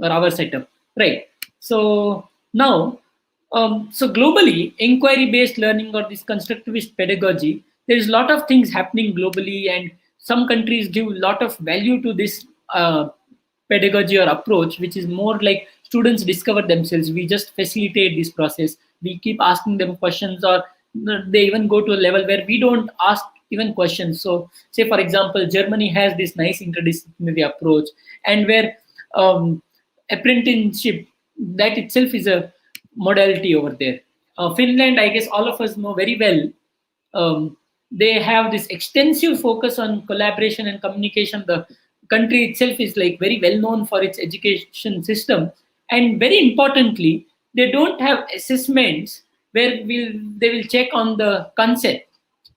or our setup, right? So now, so globally, inquiry-based learning or this constructivist pedagogy, there is a lot of things happening globally, and some countries give a lot of value to this pedagogy or approach, which is more like students discover themselves. We just facilitate this process. We keep asking them questions, or they even go to a level where we don't ask even questions. So, say for example, Germany has this nice interdisciplinary approach, and where apprenticeship, that itself is a modality over there. Finland, I guess all of us know very well, they have this extensive focus on collaboration and communication. The country itself is like very well known for its education system, and very importantly, they don't have assessments where they will check on the concept,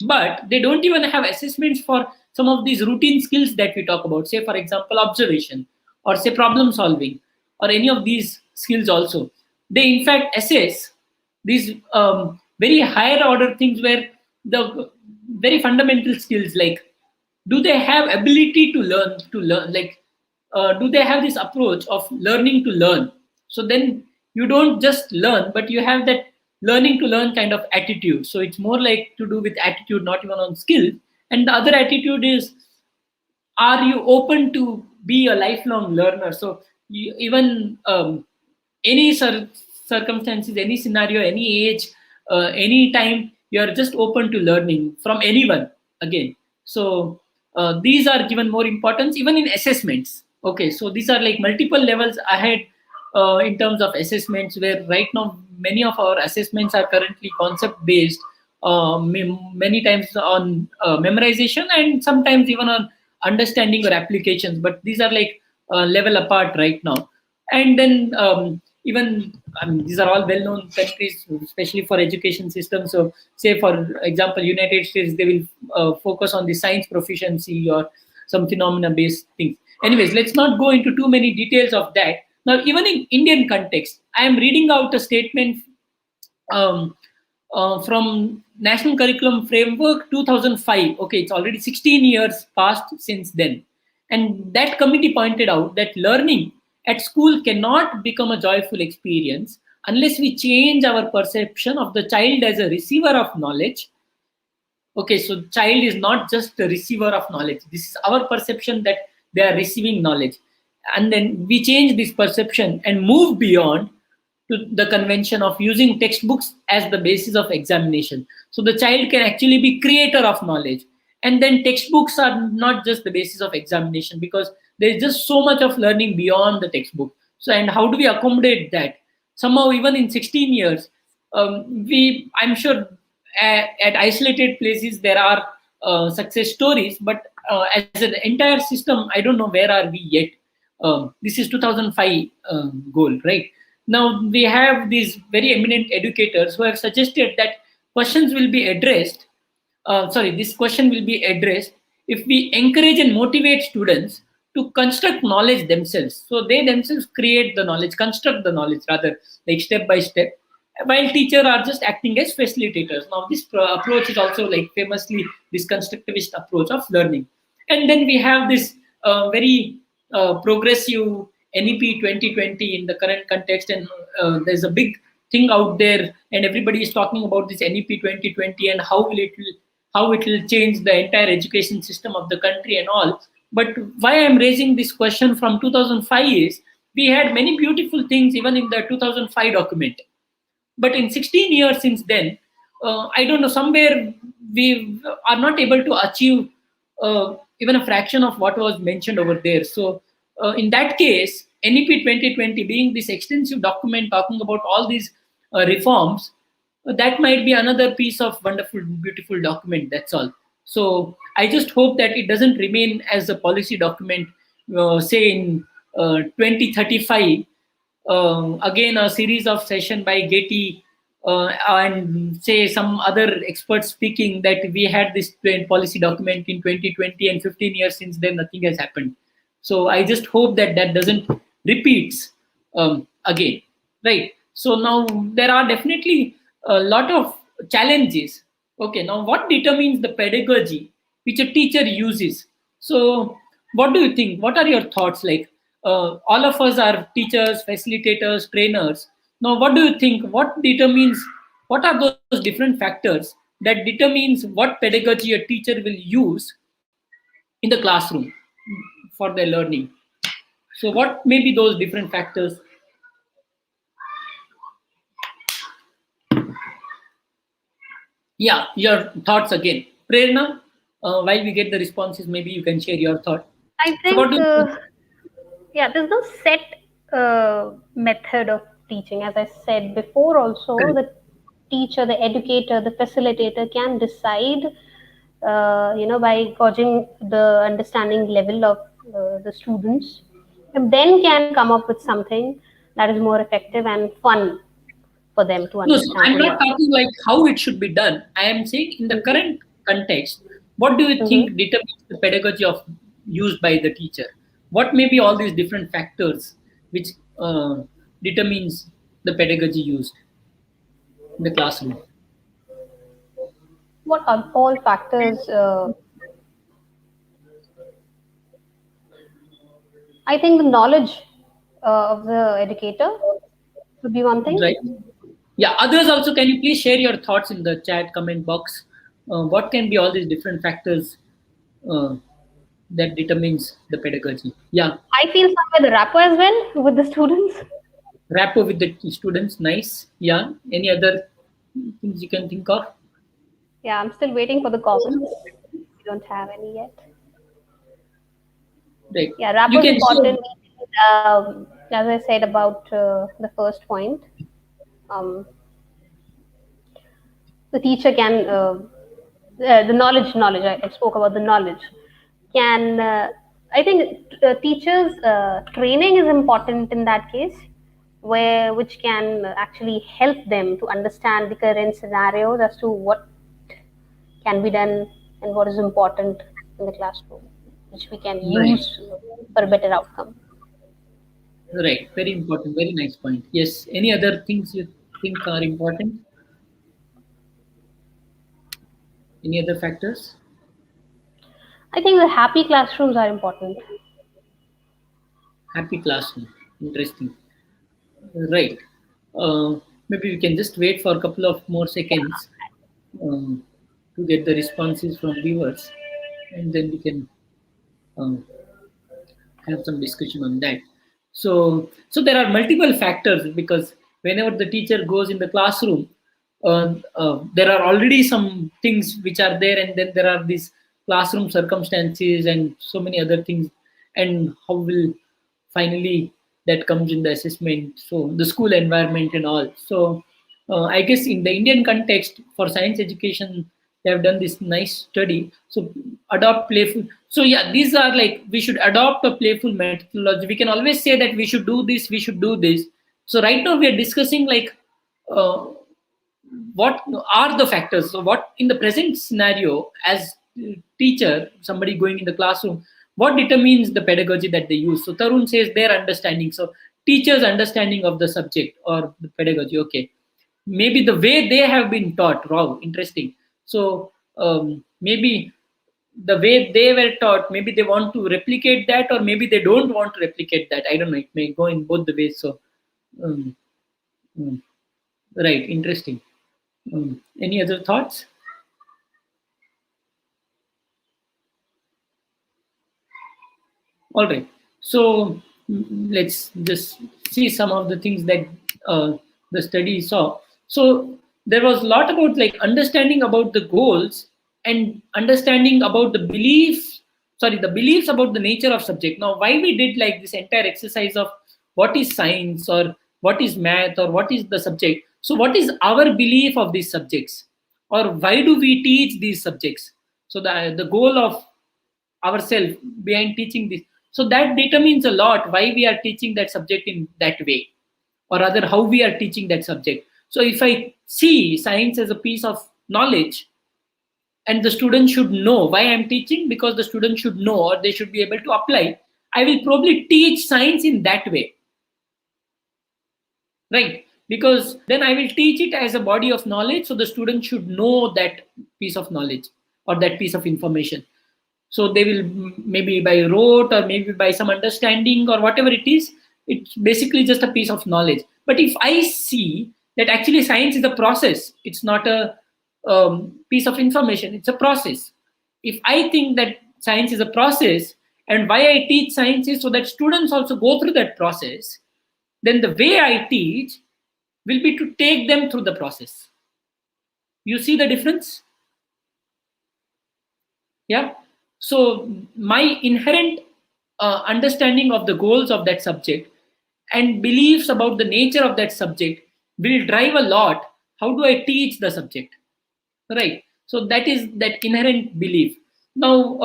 but they don't even have assessments for some of these routine skills that we talk about, say for example observation, or say problem solving, or any of these skills also. They in fact assess these very higher order things, where the very fundamental skills, like do they have ability to learn, like do they have this approach of learning to learn. So then you don't just learn, but you have that learning to learn kind of attitude. So it's more like to do with attitude, not even on skill. And the other attitude is, are you open to be a lifelong learner? So even any circumstances, any scenario, any age, any time, you are just open to learning from anyone again. So these are given more importance even in assessments. Okay, so these are like multiple levels ahead in terms of assessments, where right now many of our assessments are currently concept based, many times on memorization, and sometimes even on understanding or applications, but these are like level apart right now. And then even these are all well-known countries, especially for education systems. So say for example United States, they will focus on the science proficiency or some phenomena based things. Anyways, let's not go into too many details of that. Now, even in Indian context, I am reading out a statement um, from National Curriculum Framework 2005. Okay, it's already 16 years passed since then. And that committee pointed out that learning at school cannot become a joyful experience unless we change our perception of the child as a receiver of knowledge Okay, so child is not just the receiver of knowledge. This is our perception that they are receiving knowledge, and then we change this perception and move beyond to the convention of using textbooks as the basis of examination. So the child can actually be creator of knowledge, and then textbooks are not just the basis of examination, because there is just so much of learning beyond the textbook. So, and how do we accommodate that? Somehow, even in 16 years, I'm sure at isolated places there are success stories, but as an entire system, I don't know where are we yet. This is 2005 goal, right? Now we have these very eminent educators who have suggested that questions will be addressed. This question will be addressed if we encourage and motivate students to construct knowledge themselves. So they themselves create the knowledge, construct the knowledge rather, like step by step, while teacher are just acting as facilitators. Now this approach is also like famously this constructivist approach of learning. And then we have this very progressive NEP 2020 in the current context, and there's a big thing out there, and everybody is talking about this NEP 2020 and how it will change the entire education system of the country and all. But why I'm raising this question from 2005 is we had many beautiful things even in the 2005 document, but in 16 years since then, I don't know, somewhere we are not able to achieve even a fraction of what was mentioned over there. So in that case, NEP 2020 being this extensive document talking about all these reforms, that might be another piece of wonderful, beautiful document. That's all. So I just hope that it doesn't remain as a policy document, say in 2035, again a series of session by GETI and say some other experts speaking that we had this policy document in 2020, and 15 years since then nothing has happened. So I just hope that that doesn't repeats again, right? So now there are definitely a lot of challenges. Okay, now what determines the pedagogy which a teacher uses? So what do you think? What are your thoughts? Like all of us are teachers, facilitators, trainers. Now what do you think? What determines, what are those different factors that determines what pedagogy a teacher will use in the classroom for their learning? So what may be those different factors? Yeah, your thoughts again. Prerna, while we get the responses, maybe you can share your thought.
I
So what
think,
do you think?
yeah, there's no set method of teaching. As I said before, also,
Correct.
the teacher, the educator, the facilitator can decide, by gauging the understanding level of the students, and then can come up with something that is more effective and fun for them to
No, so
understand
I'm
and
not
learn.
talking like how it should be done. I am saying in the current context, what do you
Mm-hmm.
think determines the pedagogy of used by the teacher? What may be all these different factors which determines the pedagogy used in the classroom?
What are all factors? I think the knowledge of the educator would be one thing.
Right? Yeah. Others also, can you please share your thoughts in the chat comment box? What can be all these different factors uh, that determines the pedagogy? Yeah.
I feel somewhere the rapport as well with the students.
Rapport with the students. Nice. Yeah. Any other things you can think of?
Yeah, I'm still waiting for the comments. We don't have any yet.
Right.
Yeah,
You
rapport is
can share.
important. As I said about the first point, um, the teacher can the knowledge. I spoke about the knowledge. Can I think teachers training is important in that case, where which can actually help them to understand the current scenarios as to what can be done and what is important in the classroom, which we can
Right.
use for a better outcome.
Right. Very important. Very nice point. Yes. Any other things you think are important? Any other factors?
I think the happy classrooms are important.
Happy classroom. Interesting. Right. Maybe we can just wait for a couple of more seconds. Um, to get the responses from viewers, and then we can um, have some discussion on that. So there are multiple factors, because whenever the teacher goes in the classroom, there are already some things which are there, and then there are these classroom circumstances and so many other things, and how will finally that comes in the assessment. So the school environment and all. So I guess in the Indian context for science education, they have done this nice study. So adopt playful. So yeah, these are like, we should adopt a playful methodology. We can always say that we should do this, we should do this. So right now we are discussing like uh, what are the factors. So what in the present scenario, as teacher, somebody going in the classroom, what determines the pedagogy that they use? So Tarun says their understanding. So teachers understanding of the subject or the pedagogy. Okay, maybe the way they have been taught. Wow, interesting. So maybe the way they were taught, maybe they want to replicate that, or maybe they don't want to replicate that. I don't know, it may go in both the ways. So um, mm, right, interesting. Any other thoughts? All right. So let's just see some of the things that the study saw. So there was a lot about like understanding about the goals and understanding about the beliefs. Sorry, the beliefs about the nature of subject. Now, why we did like this entire exercise of what is science or what is math or what is the subject. So, what is our belief of these subjects, or why do we teach these subjects? So the goal of ourselves behind teaching this, so that determines a lot why we are teaching that subject in that way, or rather how we are teaching that subject. So if I see science as a piece of knowledge, and the student should know why I'm teaching, because the student should know or they should be able to apply, I will probably teach science in that way, right? Because then I will teach it as a body of knowledge, so the student should know that piece of knowledge or that piece of information. So they will maybe by rote or maybe by some understanding or whatever it is, it's basically just a piece of knowledge. But if I see that actually science is a process, it's not a piece of information, it's a process. If I think that science is a process, and why I teach science is so that students also go through that process, then the way I teach will be to take them through the process. You see the difference? Yeah. So my inherent understanding of the goals of that subject and beliefs about the nature of that subject will drive a lot how do I teach the subject, right? So that is that inherent belief. Now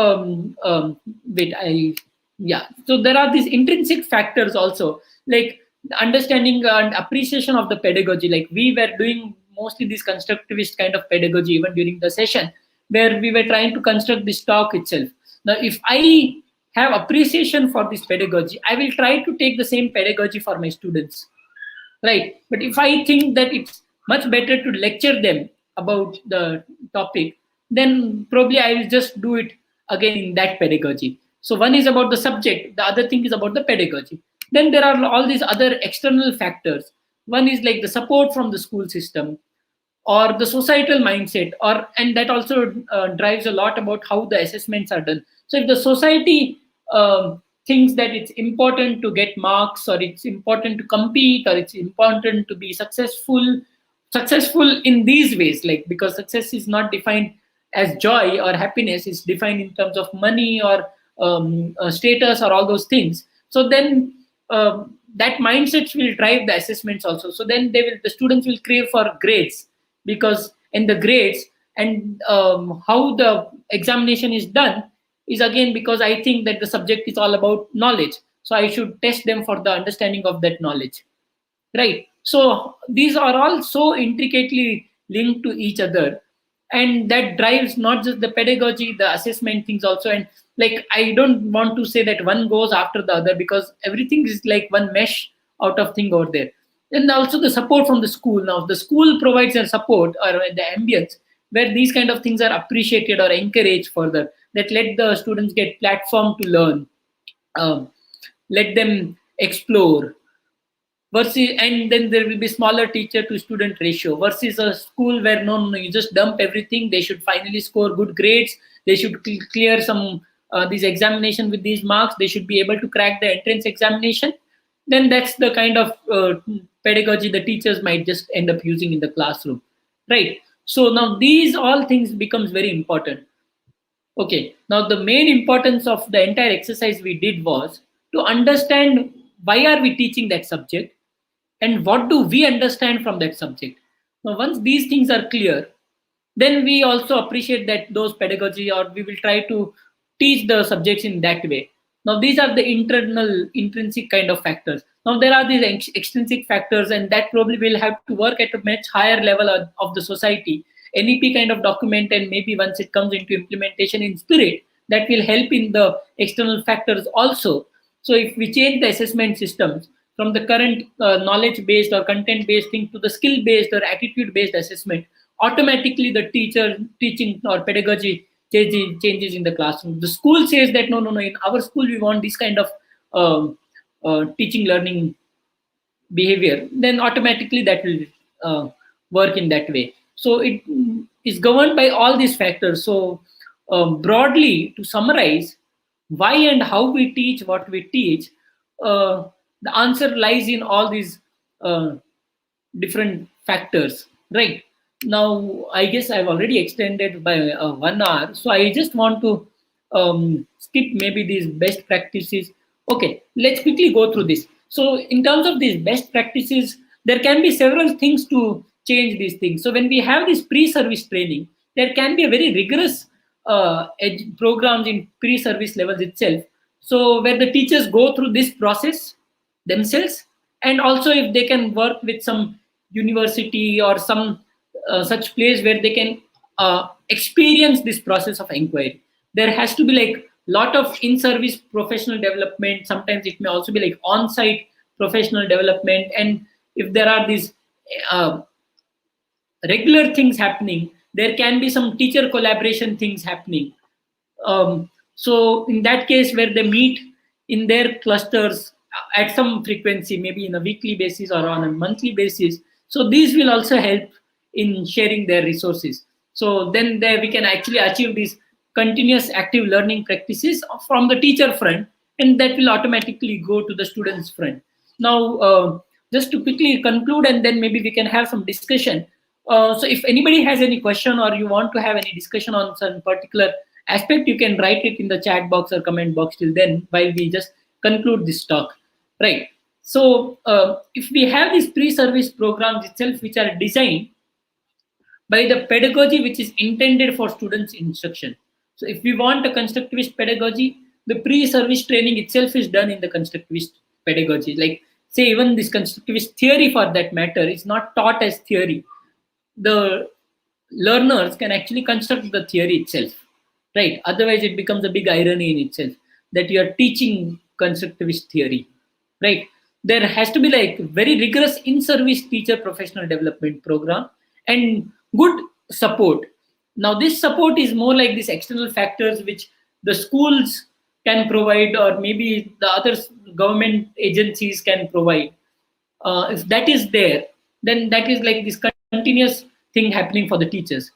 wait I yeah, so there are these intrinsic factors also, like the understanding and appreciation of the pedagogy. Like we were doing mostly this constructivist kind of pedagogy even during the session, where we were trying to construct this talk itself. Now if I have appreciation for this pedagogy, I will try to take the same pedagogy for my students, right? But if I think that it's much better to lecture them about the topic, then probably I will just do it again in that pedagogy. So one is about the subject, the other thing is about the pedagogy. Then there are all these other external factors. One is like the support from the school system or the societal mindset, or and that also drives a lot about how the assessments are done. So if the society thinks that it's important to get marks, or it's important to compete, or it's important to be successful in these ways, like because success is not defined as joy or happiness, it's defined in terms of money or status or all those things. So then that mindset will drive the assessments also. So then the students will crave for grades, because in the grades and how the examination is done is again because I think that the subject is all about knowledge, so I should test them for the understanding of that knowledge, right? So these are all so intricately linked to each other, and that drives not just the pedagogy, the assessment things also. And like I don't want to say that one goes after the other, because everything is like one mesh out of thing over there. And also the support from the school. Now the school provides a support or the ambience where these kind of things are appreciated or encouraged further, that let the students get platform to learn, um, let them explore, versus, and then there will be smaller teacher to student ratio versus a school where no, you just dump everything. They should finally score good grades. They should clear some these examination with these marks. They should be able to crack the entrance examination. Then that's the kind of pedagogy the teachers might just end up using in the classroom, right? So now these all things becomes very important. Okay, now the main importance of the entire exercise we did was to understand why are we teaching that subject and what do we understand from that subject. Now once these things are clear, then we also appreciate that those pedagogy, or we will try to teach the subjects in that way. Now these are the internal intrinsic kind of factors. Now there are these extrinsic factors, and that probably will have to work at a much higher level of the society. NEP kind of document, and maybe once it comes into implementation in spirit, that will help in the external factors also. So if we change the assessment systems from the current knowledge based or content based thing to the skill based or attitude based assessment, automatically the teacher teaching or pedagogy changes in the classroom. The school says that no, in our school we want this kind of teaching learning behavior, then automatically that will work in that way. So it is governed by all these factors. So broadly, to summarize, why and how we teach what we teach, the answer lies in all these uh, different factors, right? Now I guess I've already extended by 1 hour, so I just want to skip maybe these best practices. Okay, let's quickly go through this. So in terms of these best practices, there can be several things to change these things. So when we have this pre-service training, there can be a very rigorous programs in pre-service levels itself, so where the teachers go through this process themselves, and also if they can work with some university or some such place where they can experience this process of inquiry. There has to be like lot of in-service professional development. Sometimes it may also be like on-site professional development, and if there are these uh, regular things happening, there can be some teacher collaboration things happening. So in that case, where they meet in their clusters at some frequency, maybe in a weekly basis or on a monthly basis, so these will also help in sharing their resources. So then there we can actually achieve these continuous active learning practices from the teacher front, and that will automatically go to the students front. Now just to quickly conclude, and then maybe we can have some discussion. So if anybody has any question or you want to have any discussion on some particular aspect, you can write it in the chat box or comment box till then while we just conclude this talk, right? So if we have these pre-service programs itself which are designed by the pedagogy which is intended for students instruction. So if we want a constructivist pedagogy, the pre-service training itself is done in the constructivist pedagogy. Like say even this constructivist theory for that matter is not taught as theory. The learners can actually construct the theory itself, right? Otherwise it becomes a big irony in itself that you are teaching constructivist theory, right? There has to be like very rigorous in-service teacher professional development program and good support. Now this support is more like these external factors which the schools can provide, or maybe the other government agencies can provide. If that is there, then that is like this continuous thing happening for the teachers.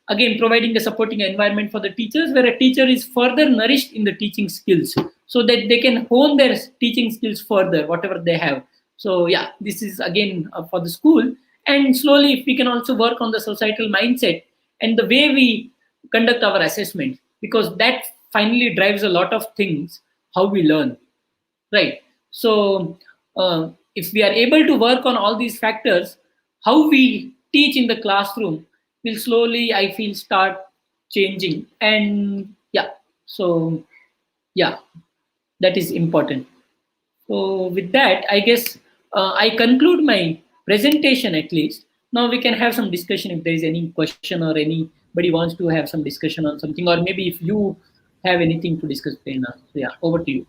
Again, providing the supporting environment for the teachers where a teacher is further nourished in the teaching skills so that they can hone their teaching skills further whatever they have. So yeah, this is again for the school. And slowly if we can also work on the societal mindset and the way we conduct our assessment, because that finally drives a lot of things how we learn, right? So if we are able to work on all these factors, how we teach in the classroom will slowly, I feel, start changing. And yeah, so yeah, that is important. So with that, I guess I conclude my presentation at least. Now we can have some discussion if there is any question or anybody wants to have some discussion on something, or maybe if you have anything to discuss, Prerna. So yeah, over to you.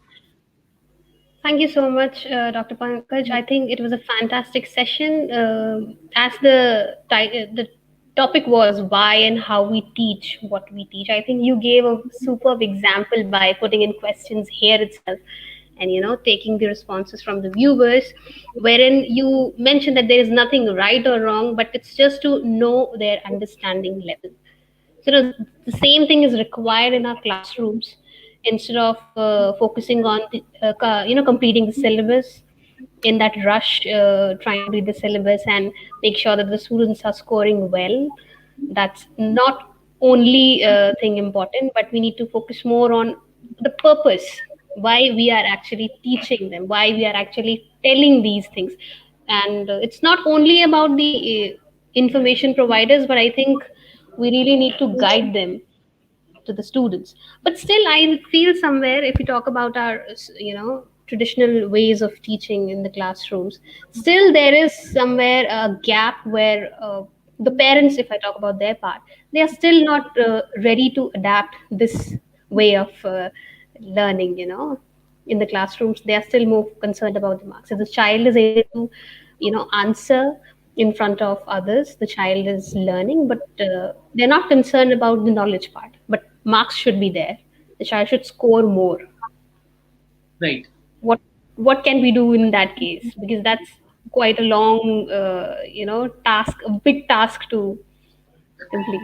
Thank you so much, Dr. Pankaj. I think it was a fantastic session. The topic was why and how we teach what we teach. I think you gave a superb example by putting in questions here itself. and taking the responses from the viewers, wherein you mentioned that there is nothing right or wrong, but it's just to know their understanding level. So the same thing is required in our classrooms. Instead of focusing on completing the syllabus in that rush, trying to read the syllabus and make sure that the students are scoring well. That's not only thing important, but we need to focus more on the purpose, why we are actually teaching them, why we are actually telling these things. And it's not only about the information providers, but I think we really need to guide them to the students. But still, I feel somewhere, if we talk about our traditional ways of teaching in the classrooms, still there is somewhere a gap where the parents, if I talk about their part, they are still not ready to adapt this way of learning. In the classrooms, they are still more concerned about the marks. If the child is able to answer in front of others, the child is learning, but they're not concerned about the knowledge part. But marks should be there. The child should score more.
Right.
What can we do in that case? Because that's quite a long task, a big task to complete.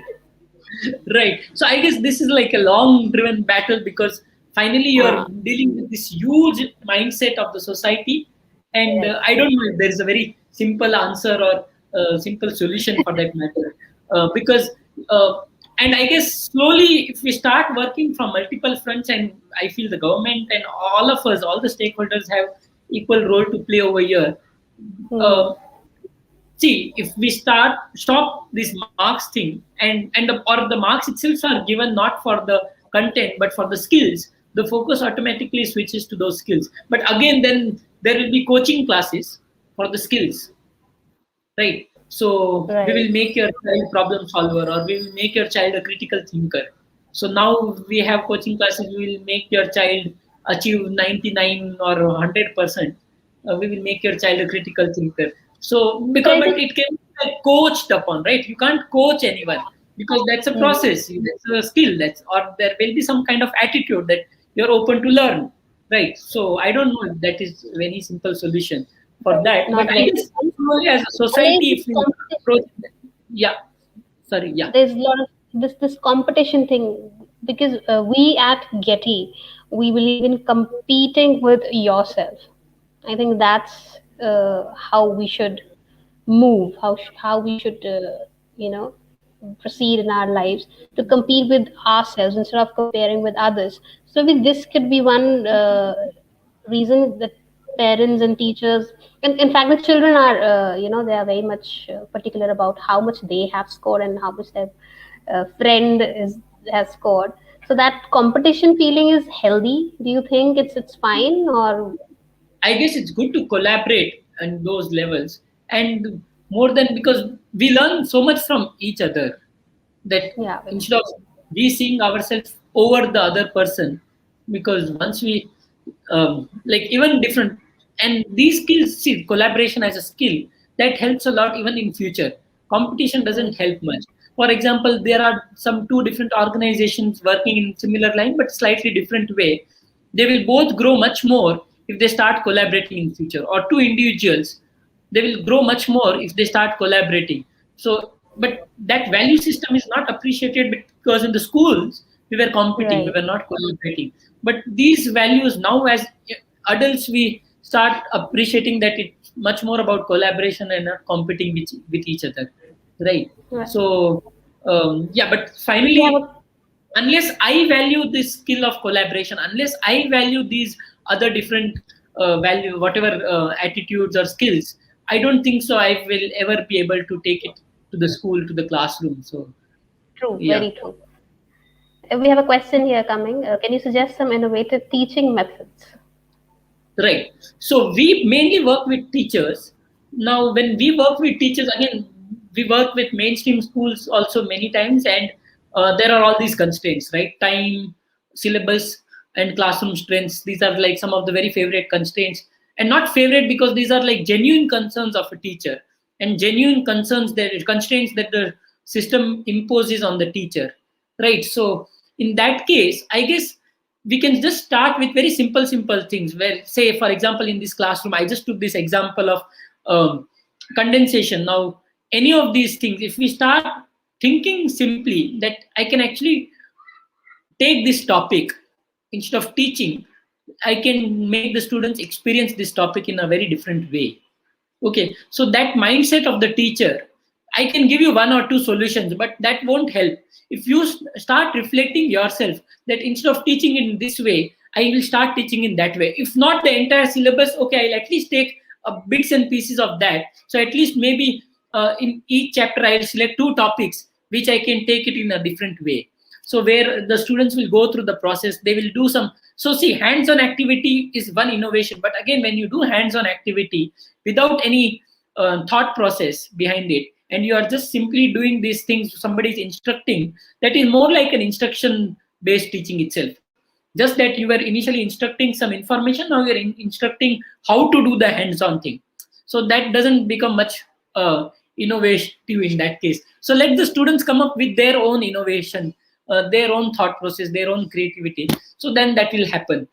Right. So I guess this is like a long driven battle, because finally you're
Ah,
dealing with this huge mindset of the society. And
right.
I don't know if there is a very simple answer or simple solution for that matter. Because, uh, and I guess slowly, if we start working from multiple fronts, and I feel the government and all of us, all the stakeholders have equal role to play over here.
Hmm.
Uh, See, if we stop this marks thing, or the marks itself are given not for the content but for the skills, the focus automatically switches to those skills. But again, then there will be coaching classes for the skills, right? So we
Right.
will make your child problem solver, or we will make your child a critical thinker. So now we have coaching classes, we will make your child achieve 99 or 100%. We will make your child a critical thinker. So
But
because,
I
but
think.
it can be like coached upon, right? You can't coach anyone, because that's a
Hmm.
process, that's a skill, or there will be some kind of attitude that you're open to learn, right? So I don't know if that is a very simple solution for
Right.
that, but
Not
I
very
guess
simple.
slowly as a
And there is
society,
this
if we
competition.
approach, yeah, sorry, yeah,
There's a lot of this competition thing, because we at Getty, we believe in competing with yourself. I think that's how we should move, how we should you know proceed in our lives, to compete with ourselves instead of comparing with others. So with this could be one reason that parents and teachers, and in fact the children are they are very much particular about how much they have scored and how much their friend is has scored. So that competition feeling is healthy. Do you think it's fine, or?
I guess it's good to collaborate on those levels, and more than, because we learn so much from each other, that
Yeah, very
instead of we seeing ourselves over the other person, because once we like even different, and these skills, see, collaboration as a skill that helps a lot even in future. Competition
true.
doesn't help much. For example, there are some two different organizations working in similar line but slightly different way. They will both grow much more if they start collaborating in future, or two individuals, they will grow much more if they start collaborating. So, but that value system is not appreciated, because in the schools we were competing, we
Right.
were not collaborating. But these values now, as adults, we start appreciating that it's much more about collaboration and not competing with each other, right?
Right.
So yeah, but
We have
finally,
a
unless I value this skill of collaboration, unless I value these other different value, whatever attitudes or skills, I don't think so I will ever be able to take it to the school, to the classroom. So
true,
yeah.
very true. We have a question here coming. Can you suggest some innovative teaching methods?
Right. So we mainly work with teachers. Now, when we work with teachers, again, we work with mainstream schools also many times, and there are all these constraints, right? Time, syllabus, and classroom strengths. These are like some of the very favorite constraints, and not favorite, because these are like genuine concerns of a teacher, and genuine concerns, that constraints that the system imposes on the teacher, right? So in that case, I guess we can just start with very simple things, where, say, for example, in this classroom, I just took this example of condensation. Now, any of these things, if we start thinking simply that I can actually take this topic, instead of teaching, I can make the students experience this topic in a very different way. Okay, so that mindset of the teacher, I can give you one or two solutions, but that won't help. If you start reflecting yourself that instead of teaching in this way, I will start teaching in that way. If not the entire syllabus, okay, I'll at least take bits and pieces of that. So at least maybe in each chapter, I'll select two topics which I can take it in a different way. So where the students will go through the process, they will do some. So see, hands-on activity is one innovation, but again, when you do hands-on activity without any thought process behind it, and you are just simply doing these things, somebody is instructing, that is more like an instruction based teaching itself. Just that you were initially instructing some information, now you're instructing how to do the hands-on thing. So that doesn't become much innovative in that case. So let the students come up with their own innovation, their own thought process, their own creativity. So then that will happen,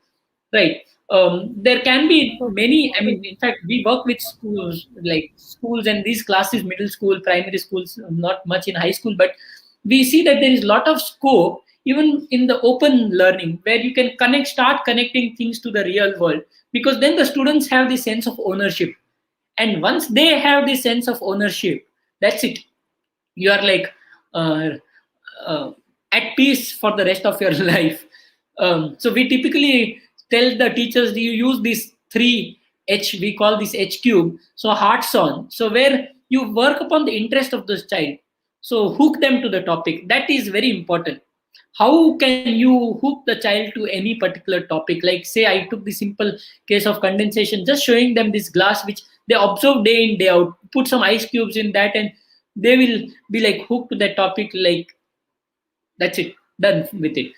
right? There can be many. I mean, in fact, we work with schools, like schools and these classes, middle school, primary schools, not much in high school, but we see that there is a lot of scope even in the open learning, where you can start connecting things to the real world, because then the students have the sense of ownership. And once they have the sense of ownership, that's it. You are like uh, uh, at peace for the rest of your life. So we typically tell the teachers, you use this 3H, we call this H cube. So hearts on. So where you work upon the interest of the child. So hook them to the topic. That is very important. How can you hook the child to any particular topic? Like, say, I took the simple case of condensation, just showing them this glass which they observe day in, day out, put some ice cubes in that, and they will be like hooked to that topic, like that's it, done with it.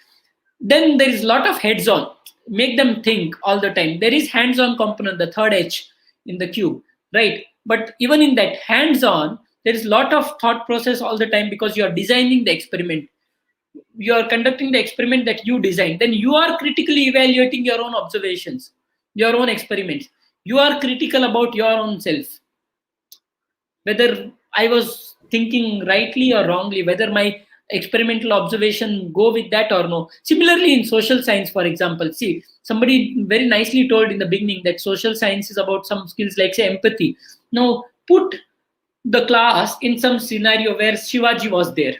Then there is a lot of heads on, make them think all the time. There is hands on component, the third H in the cube, right? But even in that hands on, there is a lot of thought process all the time, because you are designing the experiment, you are conducting the experiment that you designed, then you are critically evaluating your own observations, your own experiments. You are critical about your own self, whether I was thinking rightly or wrongly, whether my experimental observation go with that or no. Similarly, in social science, for example, see, somebody very nicely told in the beginning that social science is about some skills like, say, empathy. Now, put the class in some scenario where Shivaji was there.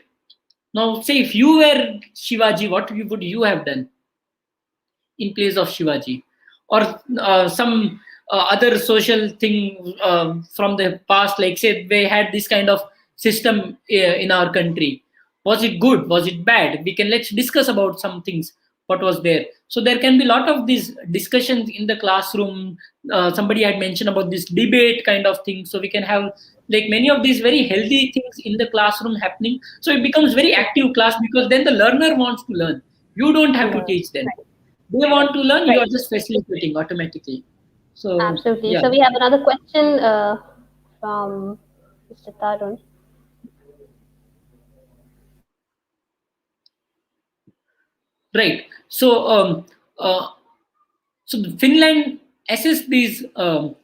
Now, say if you were Shivaji, what would you have done in place of Shivaji? Or some other social thing from the past, like, say, they had this kind of system in our country. Was it good? Was it bad? Let's discuss about some things, what was there. So there can be a lot of these discussions in the classroom. Somebody had mentioned about this debate kind of thing. So we can have like many of these very healthy things in the classroom happening. So it becomes very active class, because then the learner wants to learn. You don't have to
Yeah.
teach them. They want to learn, you
Right.
are just facilitating automatically. So
Absolutely.
yeah,
So we have another question from Mr. Tarun.
right. Uh, so Finland assess these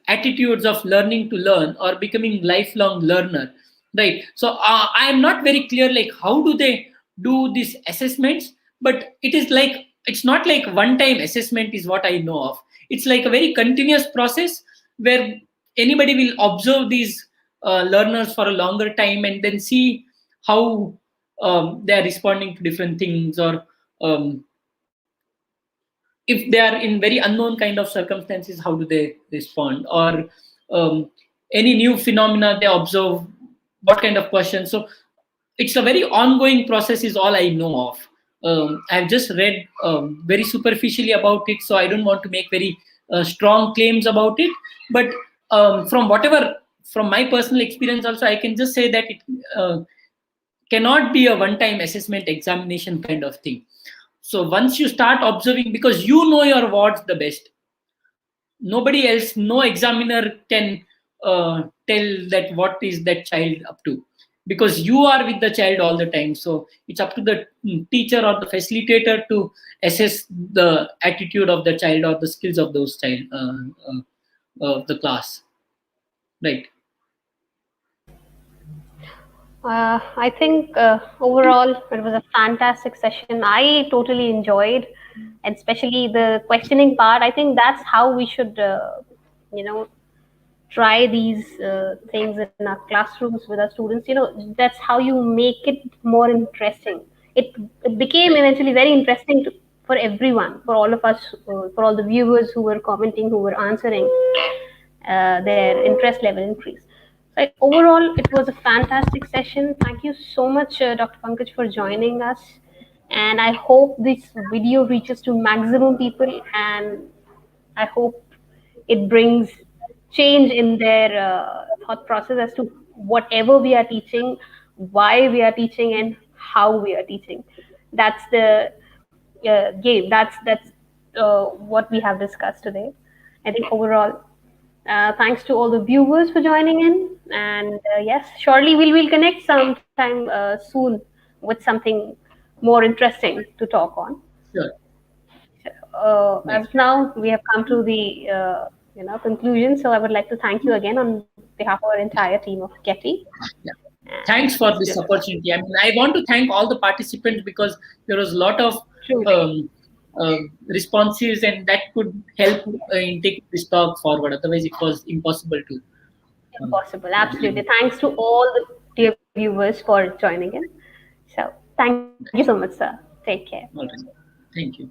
attitudes of learning to learn or becoming lifelong learner, right? So I am not very clear like how do they do these assessments, but it is like, it's not like one time assessment is what I know of. It's like a very continuous process where anybody will observe these learners for a longer time and then see how they are responding to different things, or um, if they are in very unknown kind of circumstances, how do they respond, or um, any new phenomena they observe, what kind of questions. So it's a very ongoing process is all I know of. I've just read very superficially about it, so I don't want to make very strong claims about it. But from whatever, from my personal experience also, I can just say that it cannot be a one time assessment examination kind of thing. So once you start observing, because you know your wards the best, nobody else, no examiner can tell that what is that child up to. because you are with the child all the time. So it's up to the teacher or the facilitator to assess the attitude of the child or the skills of those child of the class, right?
I think overall it was a fantastic session. I totally enjoyed, and especially the questioning part. I think that's how we should, you know, try these things in our classrooms with our students. That's how you make it more interesting. It became eventually very interesting for everyone, for all of us, for all the viewers who were commenting, who were answering. Their interest level increased. So overall, it was a fantastic session. Thank you so much, Dr. Pankaj, for joining us. And I hope this video reaches to maximum people, and I hope it brings change in their thought process as to whatever we are teaching, why we are teaching, and how we are teaching. That's the game. That's what we have discussed today. I think overall, thanks to all the viewers for joining in. And yes, surely we'll connect sometime soon with something more interesting to talk on.
Sure.
As
Right.
of now, we have come to the conclusion. So I would like to thank you again on behalf of our entire team of Getty.
Yeah.
And
Thanks for
yes,
this opportunity. I mean, I want to thank all the participants because there was a lot of
truly
um, responses, and that could help in taking this talk forward. Otherwise, it was impossible to.
impossible. Absolutely.
Um,
Thanks to all the dear viewers for joining in. So thank you so much, sir. Take care.
all right. Thank you.